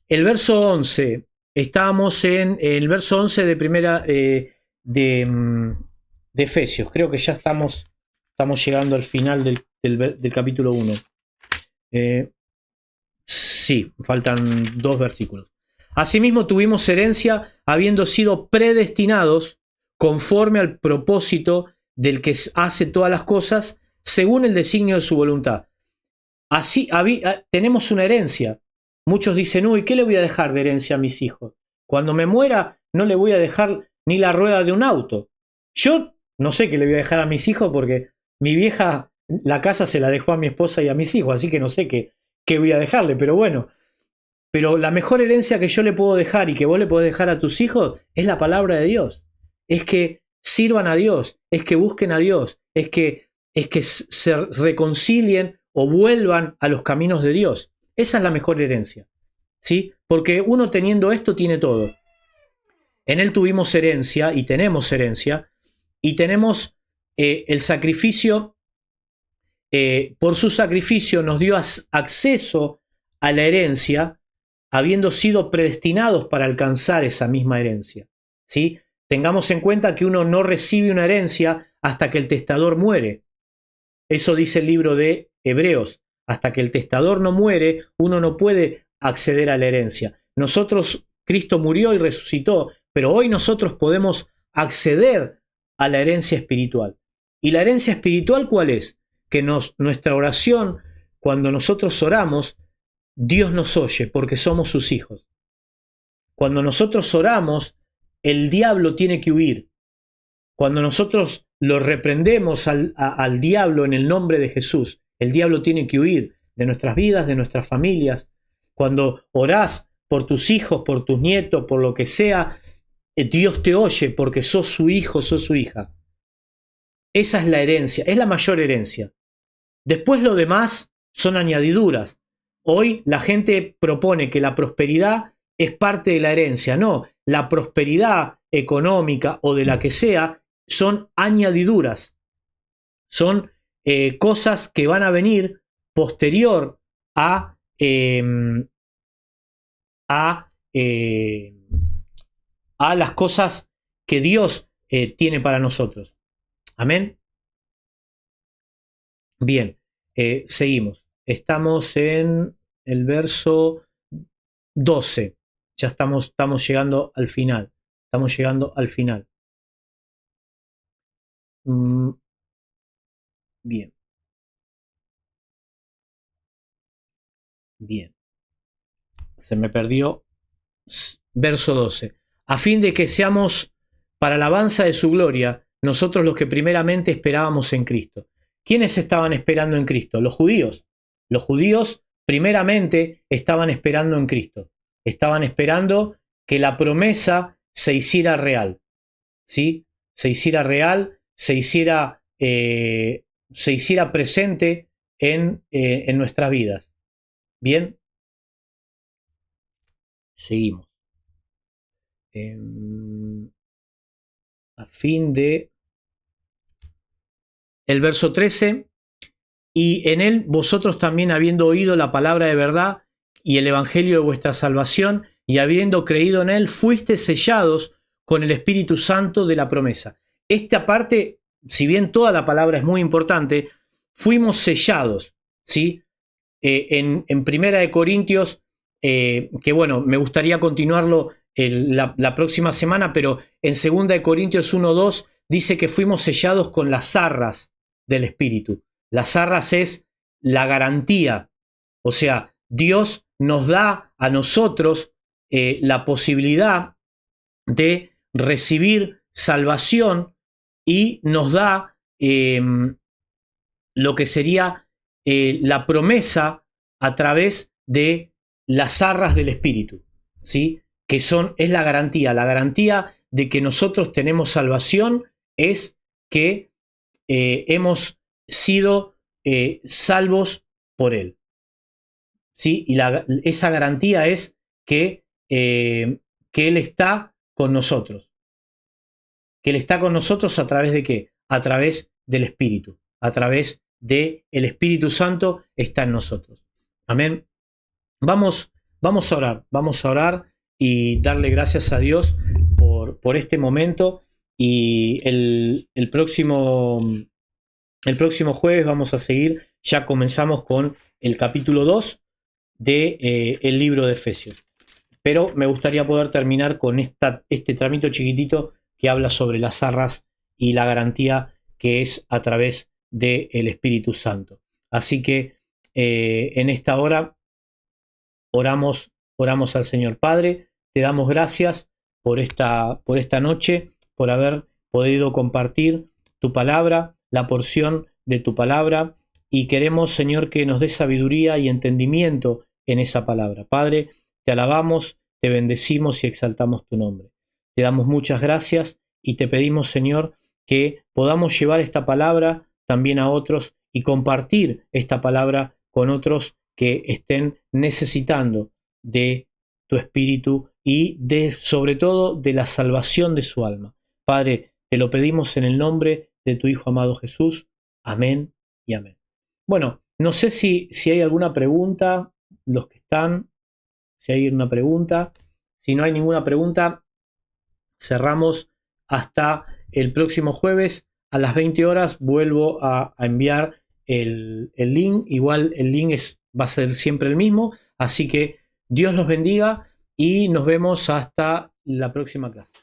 Speaker 1: El verso 11, estábamos en el verso 11 de primera de Efesios. Creo que ya estamos llegando al final del capítulo 1. Sí, faltan 2 versículos. Asimismo tuvimos herencia, habiendo sido predestinados conforme al propósito del que hace todas las cosas según el designio de su voluntad. Así tenemos una herencia. Muchos dicen: uy, ¿qué le voy a dejar de herencia a mis hijos? Cuando me muera no le voy a dejar ni la rueda de un auto. Yo no sé qué le voy a dejar a mis hijos, porque mi vieja la casa se la dejó a mi esposa y a mis hijos, así que no sé qué qué voy a dejarle, pero bueno. Pero la mejor herencia que yo le puedo dejar y que vos le podés dejar a tus hijos es la palabra de Dios. Es que sirvan a Dios, es que busquen a Dios, es que se reconcilien o vuelvan a los caminos de Dios. Esa es la mejor herencia, ¿sí? Porque uno teniendo esto tiene todo. En Él tuvimos herencia y tenemos el sacrificio. Por su sacrificio nos dio acceso a la herencia, habiendo sido predestinados para alcanzar esa misma herencia, ¿sí? Tengamos en cuenta que uno no recibe una herencia hasta que el testador muere. Eso dice el libro de Hebreos. Hasta que el testador no muere, uno no puede acceder a la herencia. Nosotros, Cristo murió y resucitó, pero hoy nosotros podemos acceder a la herencia espiritual. ¿Y la herencia espiritual cuál es? Que nuestra oración, cuando nosotros oramos, Dios nos oye porque somos sus hijos. Cuando nosotros oramos, el diablo tiene que huir. Cuando nosotros lo reprendemos al diablo en el nombre de Jesús, el diablo tiene que huir de nuestras vidas, de nuestras familias. Cuando orás por tus hijos, por tus nietos, por lo que sea, Dios te oye porque sos su hijo, sos su hija. Esa es la herencia, es la mayor herencia. Después lo demás son añadiduras. Hoy la gente propone que la prosperidad es parte de la herencia. No, la prosperidad económica o de la que sea son añadiduras. Son cosas que van a venir posterior a las cosas que Dios tiene para nosotros. Amén. Bien, seguimos. Estamos en el verso 12. Ya estamos llegando al final. Estamos llegando al final. Bien. Bien. Se me perdió. Verso 12. A fin de que seamos para alabanza de su gloria, nosotros los que primeramente esperábamos en Cristo. ¿Quiénes estaban esperando en Cristo? Los judíos. Los judíos primeramente estaban esperando en Cristo. Estaban esperando que la promesa se hiciera real. ¿Sí? Se hiciera real, se hiciera presente en nuestras vidas. Bien. Seguimos. A fin de... El verso 13. Y en él vosotros también, habiendo oído la palabra de verdad y el evangelio de vuestra salvación, y habiendo creído en él, fuisteis sellados con el Espíritu Santo de la promesa. Esta parte, si bien toda la palabra es muy importante, fuimos sellados, ¿sí? En Primera de Corintios, que bueno, me gustaría continuarlo la próxima semana, pero en Segunda de Corintios 1:2 dice que fuimos sellados con las arras del Espíritu. Las arras es la garantía, o sea, Dios nos da a nosotros la posibilidad de recibir salvación y nos da lo que sería la promesa a través de las arras del Espíritu, ¿sí? Que es la garantía de que nosotros tenemos salvación es que hemos sido salvos por Él, ¿sí? Y esa garantía es que Él está con nosotros. Que Él está con nosotros a través de ¿qué? A través del Espíritu. A través del Espíritu Santo está en nosotros. Amén. Vamos a orar y darle gracias a Dios por este momento. Y el próximo jueves vamos a seguir. Ya comenzamos con el capítulo 2 del libro de Efesios. Pero me gustaría poder terminar con este tramito chiquitito que habla sobre las arras y la garantía que es a través del Espíritu Santo. Así que en esta hora oramos al Señor. Padre, te damos gracias por esta noche, por haber podido compartir tu palabra, la porción de tu palabra, y queremos, Señor, que nos dé sabiduría y entendimiento en esa palabra. Padre, te alabamos, te bendecimos y exaltamos tu nombre. Te damos muchas gracias y te pedimos, Señor, que podamos llevar esta palabra también a otros y compartir esta palabra con otros que estén necesitando de tu espíritu y sobre todo de la salvación de su alma. Padre, te lo pedimos en el nombre de tu Hijo amado Jesús. Amén y amén. Bueno, no sé si hay alguna pregunta, los que están, si hay una pregunta. Si no hay ninguna pregunta, cerramos hasta el próximo jueves a las 20 horas. Vuelvo a enviar el link. Igual el link va a ser siempre el mismo. Así que Dios los bendiga y nos vemos hasta la próxima clase.